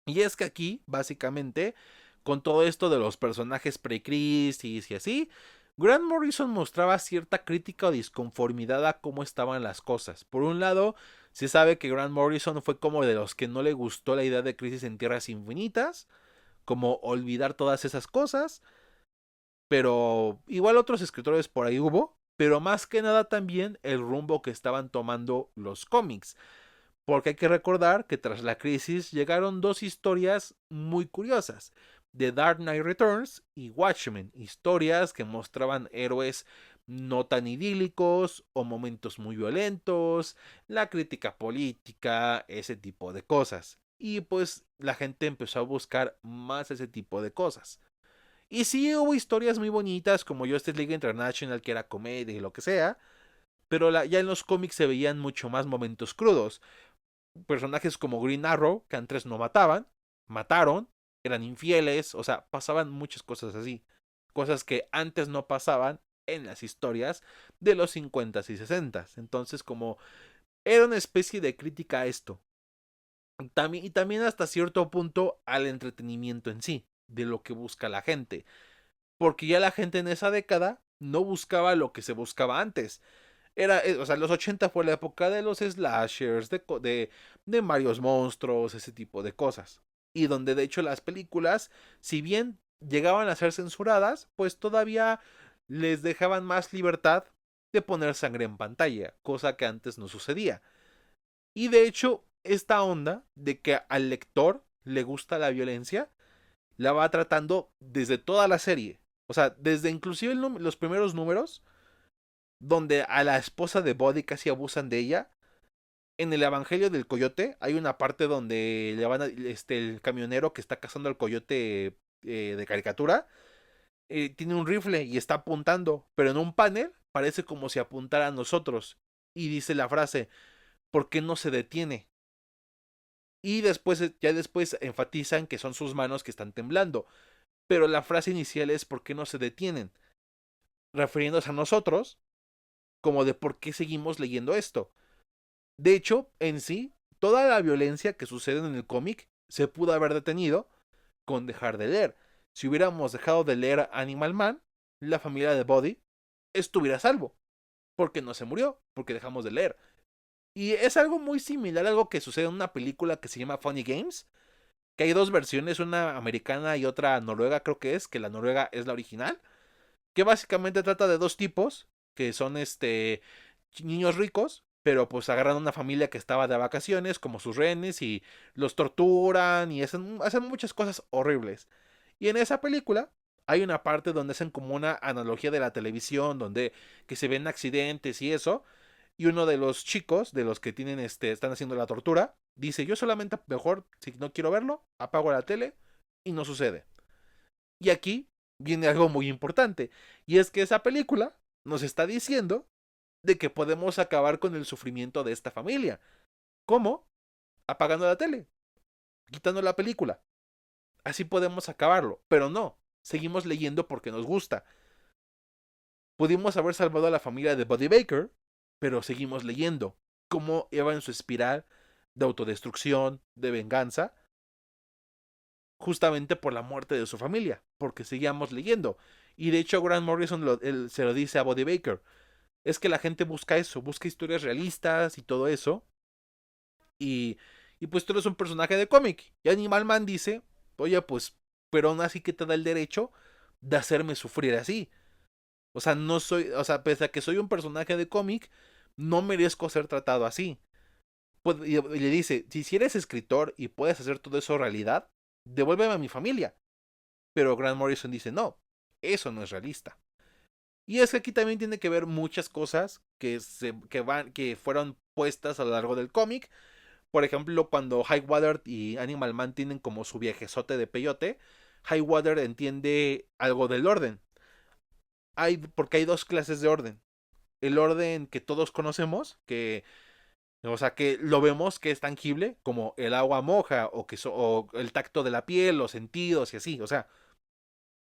Y es que aquí, básicamente, con todo esto de los personajes pre-crisis y así, Grant Morrison mostraba cierta crítica o disconformidad a cómo estaban las cosas. Por un lado, se sabe que Grant Morrison fue como de los que no le gustó la idea de Crisis en Tierras Infinitas, como olvidar todas esas cosas, pero igual otros escritores por ahí hubo, pero más que nada también el rumbo que estaban tomando los cómics. Porque hay que recordar que tras la crisis llegaron dos historias muy curiosas. The Dark Knight Returns y Watchmen, historias que mostraban héroes no tan idílicos o momentos muy violentos, la crítica política, ese tipo de cosas. Y pues la gente empezó a buscar más ese tipo de cosas. Y sí hubo historias muy bonitas como Justice League International, que era comedia y lo que sea, pero ya en los cómics se veían mucho más momentos crudos. Personajes como Green Arrow, que antes no mataron, eran infieles, o sea, pasaban muchas cosas así. Cosas que antes no pasaban en las historias de los 50s y 60s. Entonces, como era una especie de crítica a esto. Y también hasta cierto punto al entretenimiento en sí, de lo que busca la gente. Porque ya la gente en esa década no buscaba lo que se buscaba antes. O sea, los 80 fue la época de los slashers, de Marios monstruos, ese tipo de cosas. Y donde de hecho las películas, si bien llegaban a ser censuradas, pues todavía les dejaban más libertad de poner sangre en pantalla, cosa que antes no sucedía. Y de hecho, esta onda de que al lector le gusta la violencia, la va tratando desde toda la serie. O sea, desde inclusive los primeros números, donde a la esposa de Buddy casi abusan de ella. En el Evangelio del Coyote hay una parte donde le van el camionero que está cazando al coyote de caricatura tiene un rifle y está apuntando, pero en un panel parece como si apuntara a nosotros. Y dice la frase, ¿por qué no se detiene? Y ya después enfatizan que son sus manos que están temblando. Pero la frase inicial es ¿por qué no se detienen? Refiriéndose a nosotros, como de por qué seguimos leyendo esto. De hecho, en sí, toda la violencia que sucede en el cómic se pudo haber detenido con dejar de leer. Si hubiéramos dejado de leer Animal Man, la familia de Buddy estuviera a salvo. Porque no se murió, porque dejamos de leer. Y es algo muy similar a algo que sucede en una película que se llama Funny Games, que hay dos versiones, una americana y otra noruega creo que la noruega es la original, que básicamente trata de dos tipos, que son niños ricos, pero pues agarran a una familia que estaba de vacaciones como sus rehenes y los torturan y hacen muchas cosas horribles. Y en esa película hay una parte donde hacen como una analogía de la televisión, donde que se ven accidentes y eso, y uno de los chicos, de los que tienen están haciendo la tortura, dice, yo solamente mejor, si no quiero verlo, apago la tele y no sucede. Y aquí viene algo muy importante, y es que esa película nos está diciendo de que podemos acabar con el sufrimiento de esta familia. ¿Cómo? Apagando la tele, quitando la película. Así podemos acabarlo, pero no, seguimos leyendo porque nos gusta. Pudimos haber salvado a la familia de Buddy Baker, pero seguimos leyendo. cómo iba en su espiral de autodestrucción, de venganza, justamente por la muerte de su familia, porque seguíamos leyendo. Y de hecho Grant Morrison él se lo dice a Buddy Baker, es que la gente busca eso, busca historias realistas y todo eso, y, y pues tú eres un personaje de cómic. Y Animal Man dice, oye, pues, pero aún así que te da el derecho de hacerme sufrir así. O sea, no soy, o sea, pese a que soy un personaje de cómic, no merezco ser tratado así. Pues, y le dice, si eres escritor y puedes hacer todo eso realidad, devuélveme a mi familia. Pero Grant Morrison dice, no, eso no es realista. Y es que aquí también tiene que ver muchas cosas que fueron puestas a lo largo del cómic. Por ejemplo, cuando Highwater y Animal Man tienen como su viajezote de peyote, Highwater entiende algo del orden. Porque hay dos clases de orden. El orden que todos conocemos, o sea, que lo vemos que es tangible, como el agua moja, o el tacto de la piel, los sentidos y así. O sea,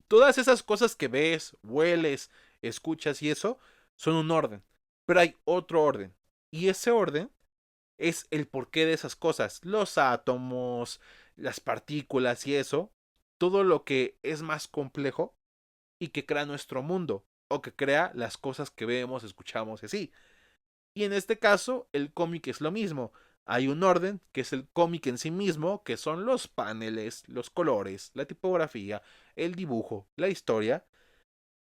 todas esas cosas que ves, hueles, escuchas y eso, son un orden. Pero hay otro orden. Y ese orden es el porqué de esas cosas. Los átomos, las partículas y eso. Todo lo que es más complejo y que crea nuestro mundo. O que crea las cosas que vemos, escuchamos y así. Y en este caso, el cómic es lo mismo. Hay un orden, que es el cómic en sí mismo, que son los paneles, los colores, la tipografía, el dibujo, la historia.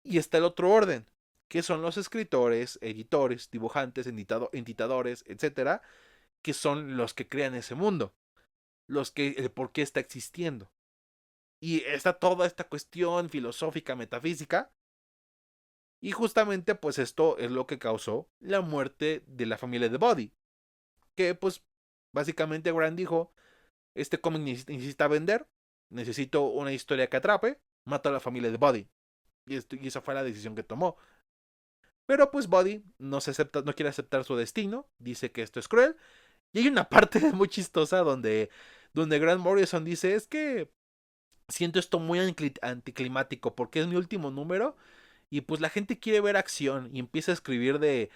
Y está el otro orden, que son los escritores, editores, dibujantes, editadores, etcétera, que son los que crean ese mundo, el por qué está existiendo. Y está toda esta cuestión filosófica, metafísica, y justamente pues esto es lo que causó la muerte de la familia de Buddy, que pues básicamente Grant dijo, este cómic necesita vender, necesito una historia que atrape, mata a la familia de Buddy. Y esa fue la decisión que tomó. Pero pues Buddy no quiere aceptar su destino, dice que esto es cruel. Y hay una parte muy chistosa donde Grant Morrison dice, es que siento esto muy anticlimático porque es mi último número y pues la gente quiere ver acción y empieza a escribir de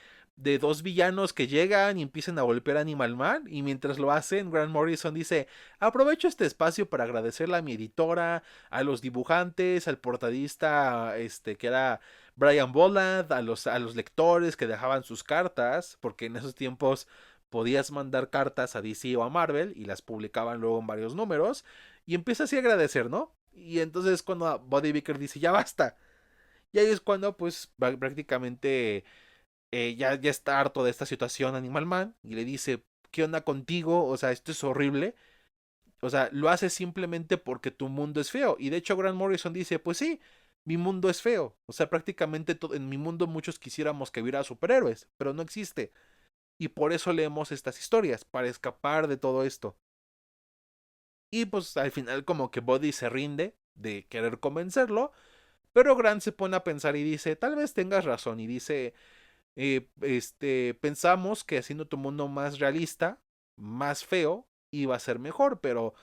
dos villanos que llegan y empiezan a golpear a Animal Man. Y mientras lo hacen, Grant Morrison dice, aprovecho este espacio para agradecerle a mi editora, a los dibujantes, al portadista, que era Brian Bolland, a los lectores que dejaban sus cartas, porque en esos tiempos podías mandar cartas a DC o a Marvel y las publicaban luego en varios números. Y empieza así a agradecer, ¿no? Y entonces cuando Buddy Baker dice, ya basta. Y ahí es cuando pues prácticamente ya está harto de esta situación Animal Man y le dice, ¿qué onda contigo? O sea, esto es horrible. O sea, lo haces simplemente porque tu mundo es feo. Y de hecho Grant Morrison dice, pues sí, mi mundo es feo. O sea, prácticamente en mi mundo muchos quisiéramos que hubiera superhéroes, pero no existe. Y por eso leemos estas historias, para escapar de todo esto. Y pues al final como que Buddy se rinde de querer convencerlo, pero Grant se pone a pensar y dice, tal vez tengas razón. Y dice, pensamos que haciendo tu mundo más realista, más feo, iba a ser mejor, pero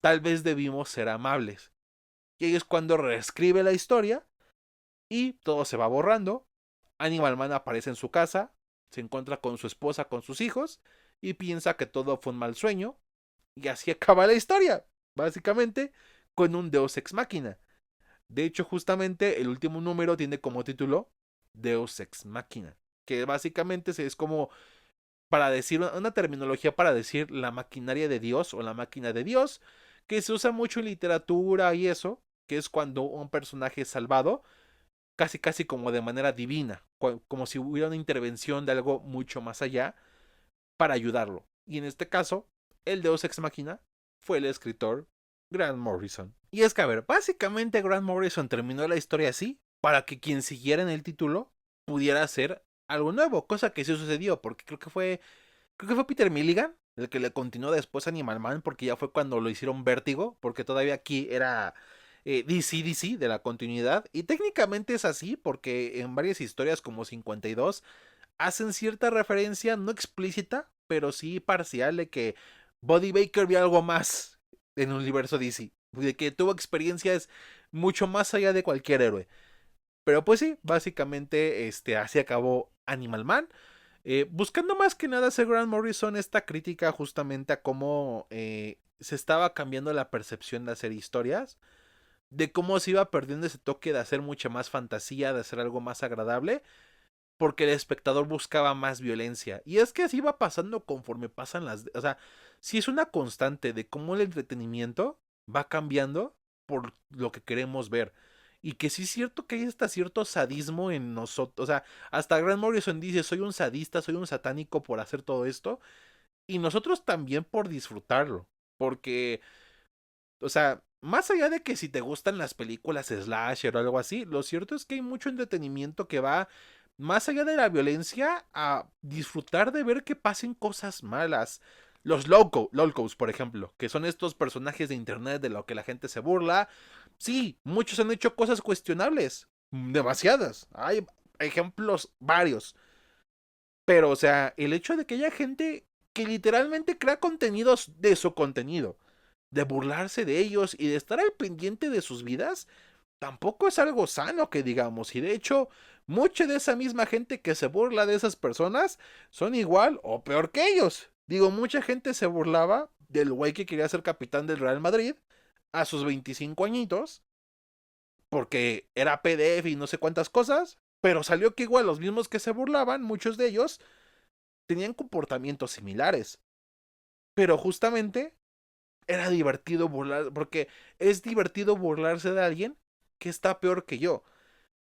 tal vez debimos ser amables. Y ahí es cuando reescribe la historia y todo se va borrando. Animal Man aparece en su casa, se encuentra con su esposa, con sus hijos, y piensa que todo fue un mal sueño. Y así acaba la historia, básicamente, con un Deus Ex Machina. De hecho, justamente el último número tiene como título Deus Ex Machina, que básicamente es como para decir una terminología para decir la maquinaria de Dios o la máquina de Dios, que se usa mucho en literatura y eso, que es cuando un personaje es salvado, casi casi como de manera divina, como si hubiera una intervención de algo mucho más allá para ayudarlo. Y en este caso, el Deus Ex Machina fue el escritor Grant Morrison. Y es que, a ver, básicamente Grant Morrison terminó la historia así para que quien siguiera en el título pudiera hacer algo nuevo, cosa que sí sucedió, porque creo que fue Peter Milligan el que le continuó después a Animal Man, porque ya fue cuando lo hicieron Vértigo, porque todavía aquí era DC de la continuidad, y técnicamente es así, porque en varias historias como 52 hacen cierta referencia, no explícita, pero sí parcial, de que Buddy Baker vio algo más en el universo DC, de que tuvo experiencias mucho más allá de cualquier héroe. Pero pues sí, básicamente así acabó Animal Man. Buscando más que nada hacer Grant Morrison esta crítica justamente a cómo se estaba cambiando la percepción de hacer historias, de cómo se iba perdiendo ese toque de hacer mucha más fantasía, de hacer algo más agradable, porque el espectador buscaba más violencia. Y es que así va pasando conforme pasan las... O sea, si es una constante de cómo el entretenimiento va cambiando por lo que queremos ver. Y que sí es cierto que hay hasta cierto sadismo en nosotros. O sea, hasta Grant Morrison dice, soy un sadista, soy un satánico por hacer todo esto. Y nosotros también por disfrutarlo. Porque, o sea, más allá de que si te gustan las películas slasher o algo así, lo cierto es que hay mucho entretenimiento que va más allá de la violencia a disfrutar de ver que pasen cosas malas. Los lolcos, por ejemplo, que son estos personajes de internet de lo que la gente se burla. Sí, muchos han hecho cosas cuestionables, demasiadas. Hay ejemplos varios. Pero, o sea, el hecho de que haya gente que literalmente crea contenidos de su contenido, de burlarse de ellos y de estar al pendiente de sus vidas, tampoco es algo sano que digamos. Y de hecho, mucha de esa misma gente que se burla de esas personas son igual o peor que ellos. Digo, mucha gente se burlaba del güey que quería ser capitán del Real Madrid a sus 25 añitos, porque era PDF y no sé cuántas cosas, pero salió que igual los mismos que se burlaban, muchos de ellos, tenían comportamientos similares. Pero justamente era divertido burlar, porque es divertido burlarse de alguien que está peor que yo.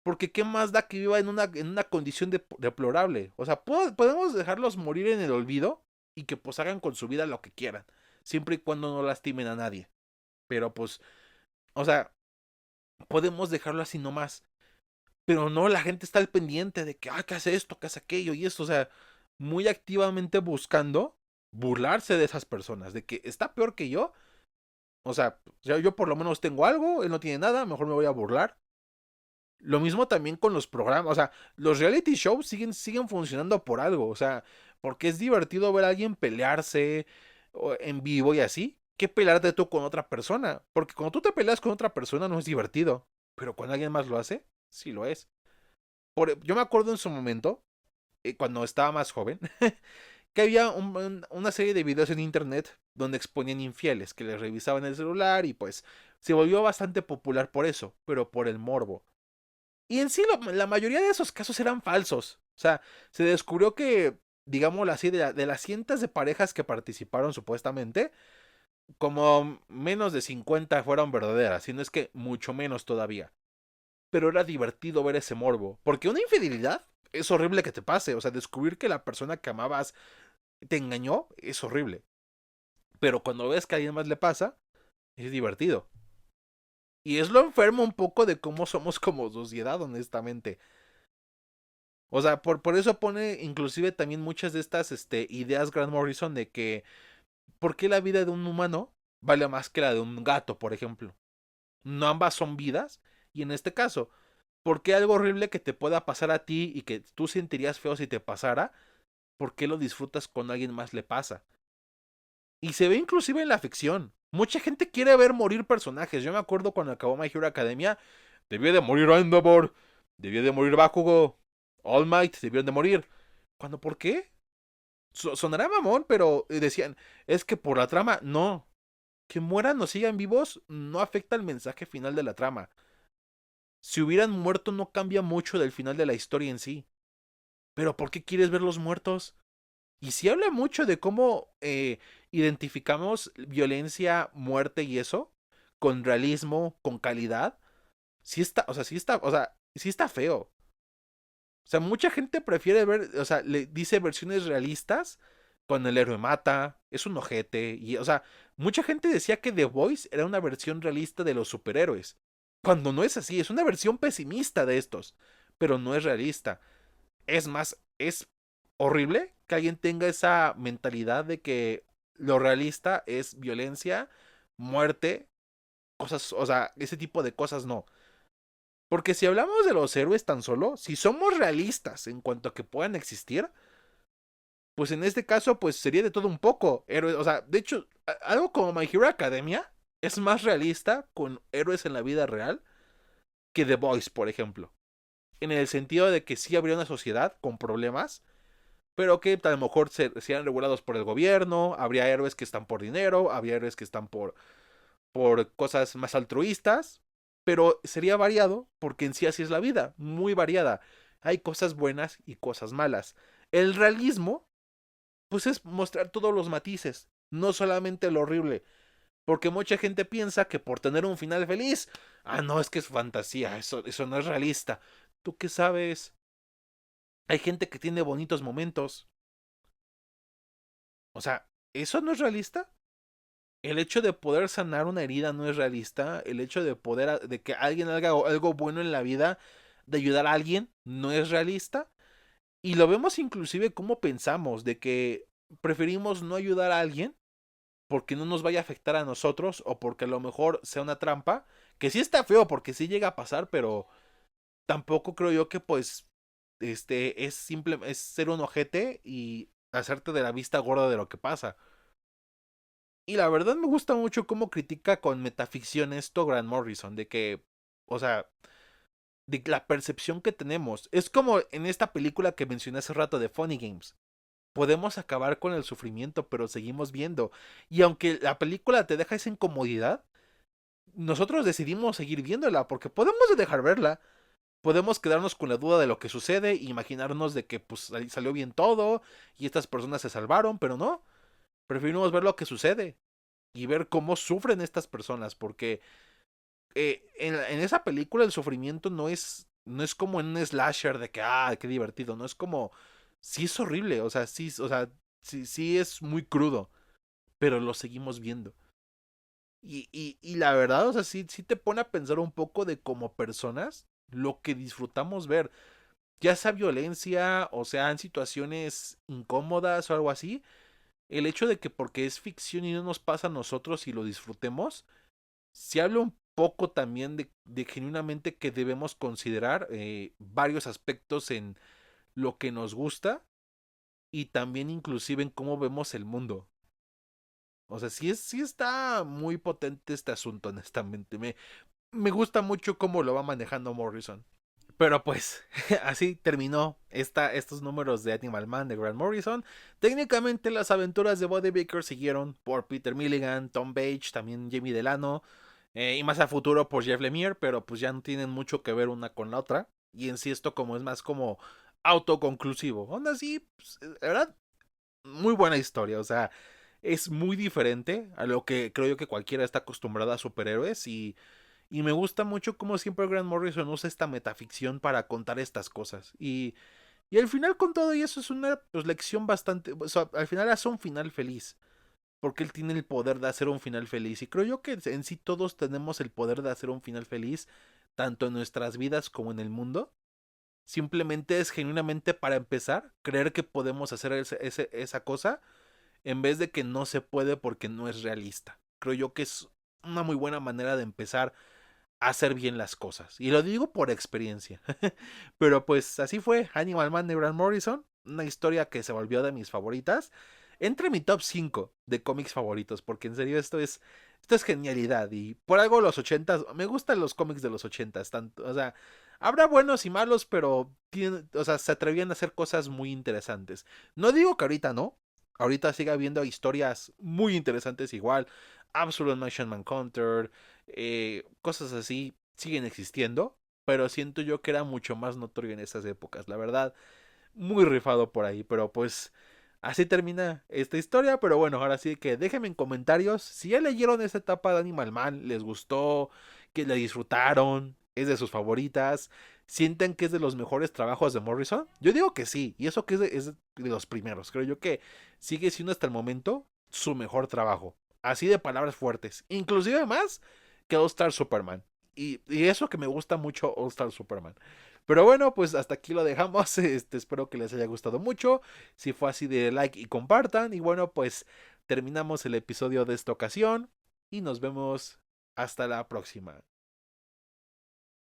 Porque qué más da que viva en una condición deplorable. O sea, podemos dejarlos morir en el olvido y que pues hagan con su vida lo que quieran. Siempre y cuando no lastimen a nadie. Pero pues, o sea, podemos dejarlo así nomás. Pero no, la gente está al pendiente de que, ¿qué hace esto? ¿Qué hace aquello? Y esto, o sea, muy activamente buscando burlarse de esas personas. De que está peor que yo. O sea, yo por lo menos tengo algo, él no tiene nada, mejor me voy a burlar. Lo mismo también con los programas, o sea, los reality shows siguen funcionando por algo, o sea, porque es divertido ver a alguien pelearse en vivo y así, que pelearte tú con otra persona, porque cuando tú te peleas con otra persona no es divertido, pero cuando alguien más lo hace, sí lo es. Yo me acuerdo en su momento, cuando estaba más joven, que había una serie de videos en internet donde exponían infieles, que les revisaban el celular y pues se volvió bastante popular por eso, pero por el morbo. Y en sí, la mayoría de esos casos eran falsos. O sea, se descubrió que, digámoslo así, de las cientos de parejas que participaron supuestamente, como menos de 50 fueron verdaderas, si no es que mucho menos todavía. Pero era divertido ver ese morbo, porque una infidelidad es horrible que te pase. O sea, descubrir que la persona que amabas te engañó es horrible. Pero cuando ves que a alguien más le pasa, es divertido. Y es lo enfermo un poco de cómo somos como sociedad, honestamente. O sea, por eso pone inclusive también muchas de estas ideas Grant Morrison de que ¿por qué la vida de un humano vale más que la de un gato, por ejemplo? No ambas son vidas. Y en este caso, ¿por qué algo horrible que te pueda pasar a ti y que tú sentirías feo si te pasara? ¿Por qué lo disfrutas cuando a alguien más le pasa? Y se ve inclusive en la ficción. Mucha gente quiere ver morir personajes. Yo me acuerdo cuando acabó My Hero Academia, debió de morir Endeavor, debió de morir Bakugo, All Might, debieron de morir. ¿Cuándo por qué? Sonará mamón, pero decían, es que por la trama, no. Que mueran o sigan vivos no afecta el mensaje final de la trama. Si hubieran muerto no cambia mucho del final de la historia en sí. Pero ¿por qué quieres verlos muertos? Y sí habla mucho de cómo identificamos violencia, muerte y eso, con realismo, con calidad. Sí está, o sea, sí está, o sea, sí está feo. O sea, mucha gente prefiere ver, o sea, le dice versiones realistas cuando el héroe mata, es un ojete, y, o sea, mucha gente decía que The Voice era una versión realista de los superhéroes, cuando no es así, es una versión pesimista de estos, pero no es realista. Es más, es horrible que alguien tenga esa mentalidad de que lo realista es violencia, muerte, cosas, o sea, ese tipo de cosas no. Porque si hablamos de los héroes tan solo, si somos realistas en cuanto a que puedan existir, pues en este caso, pues sería de todo un poco. Héroes, o sea, de hecho, algo como My Hero Academia es más realista con héroes en la vida real que The Boys, por ejemplo. En el sentido de que sí habría una sociedad con problemas, pero que a lo mejor sean regulados por el gobierno. Habría héroes que están por dinero, habría héroes que están por cosas más altruistas, pero sería variado porque en sí así es la vida, muy variada. Hay cosas buenas y cosas malas. El realismo, pues es mostrar todos los matices, no solamente lo horrible, porque mucha gente piensa que por tener un final feliz, no, es que es fantasía, eso no es realista. ¿Tú qué sabes? Hay gente que tiene bonitos momentos. O sea, ¿eso no es realista? El hecho de poder sanar una herida no es realista. El hecho de de que alguien haga algo bueno en la vida, de ayudar a alguien, no es realista. Y lo vemos inclusive como pensamos, de que preferimos no ayudar a alguien porque no nos vaya a afectar a nosotros o porque a lo mejor sea una trampa, que sí está feo porque sí llega a pasar, pero tampoco creo yo que pues es simple es ser un ojete y hacerte de la vista gorda de lo que pasa. Y la verdad me gusta mucho cómo critica con metaficción esto Grant Morrison, de que, o sea, de la percepción que tenemos. Es como en esta película que mencioné hace rato de Funny Games. Podemos acabar con el sufrimiento, pero seguimos viendo. Y aunque la película te deja esa incomodidad, nosotros decidimos seguir viéndola porque podemos dejar verla. Podemos quedarnos con la duda de lo que sucede, imaginarnos de que pues salió bien todo y estas personas se salvaron, pero no. Preferimos ver lo que sucede y ver cómo sufren estas personas, porque en esa película el sufrimiento no es como en un slasher de que, qué divertido, no es como, sí es horrible, o sea, sí, sí es muy crudo, pero lo seguimos viendo. Y la verdad, o sea, sí, sí te pone a pensar un poco de como personas lo que disfrutamos ver, ya sea violencia o sea en situaciones incómodas o algo así, el hecho de que porque es ficción y no nos pasa a nosotros y lo disfrutemos, se habla un poco también de genuinamente que debemos considerar varios aspectos en lo que nos gusta y también inclusive en cómo vemos el mundo. O sea, sí está muy potente este asunto, honestamente. Me gusta mucho cómo lo va manejando Morrison. Pero pues, así terminó estos números de Animal Man de Grant Morrison. Técnicamente las aventuras de Buddy Baker siguieron por Peter Milligan, Tom Page, también Jamie Delano, y más a futuro por Jeff Lemire, pero pues ya no tienen mucho que ver una con la otra. Y en sí esto como es más como autoconclusivo. Aún así, pues, la verdad, muy buena historia. O sea, es muy diferente a lo que creo yo que cualquiera está acostumbrada a superhéroes y me gusta mucho como siempre Grant Morrison usa esta metaficción para contar estas cosas. Y al final con todo y eso es una pues, lección bastante... O sea, al final hace un final feliz. Porque él tiene el poder de hacer un final feliz. Y creo yo que en sí todos tenemos el poder de hacer un final feliz. Tanto en nuestras vidas como en el mundo. Simplemente es genuinamente para empezar. Creer que podemos hacer esa cosa. En vez de que no se puede porque no es realista. Creo yo que es una muy buena manera de empezar hacer bien las cosas. Y lo digo por experiencia. Pero pues así fue Animal Man de Grant Morrison. Una historia que se volvió de mis favoritas. Entre mi top 5 de cómics favoritos. Porque en serio esto es genialidad. Y por algo los 80 me gustan los cómics de los 80 tanto, o sea, habrá buenos y malos, pero o sea, se atrevían a hacer cosas muy interesantes. No digo que ahorita no. Ahorita sigue habiendo historias muy interesantes igual. Absolute Machine Manhunter, cosas así siguen existiendo, pero siento yo que era mucho más notorio en esas épocas, la verdad, muy rifado por ahí, pero pues así termina esta historia, pero bueno, ahora sí que déjenme en comentarios si ya leyeron esta etapa de Animal Man, les gustó, que la disfrutaron, es de sus favoritas, sienten que es de los mejores trabajos de Morrison, yo digo que sí, y eso que es de los primeros, creo yo que sigue siendo hasta el momento su mejor trabajo, así de palabras fuertes, inclusive más que All Star Superman. Y eso que me gusta mucho All Star Superman. Pero bueno, pues hasta aquí lo dejamos. Espero que les haya gustado mucho. Si fue así, de like y compartan. Y bueno, pues terminamos el episodio de esta ocasión. Y nos vemos hasta la próxima.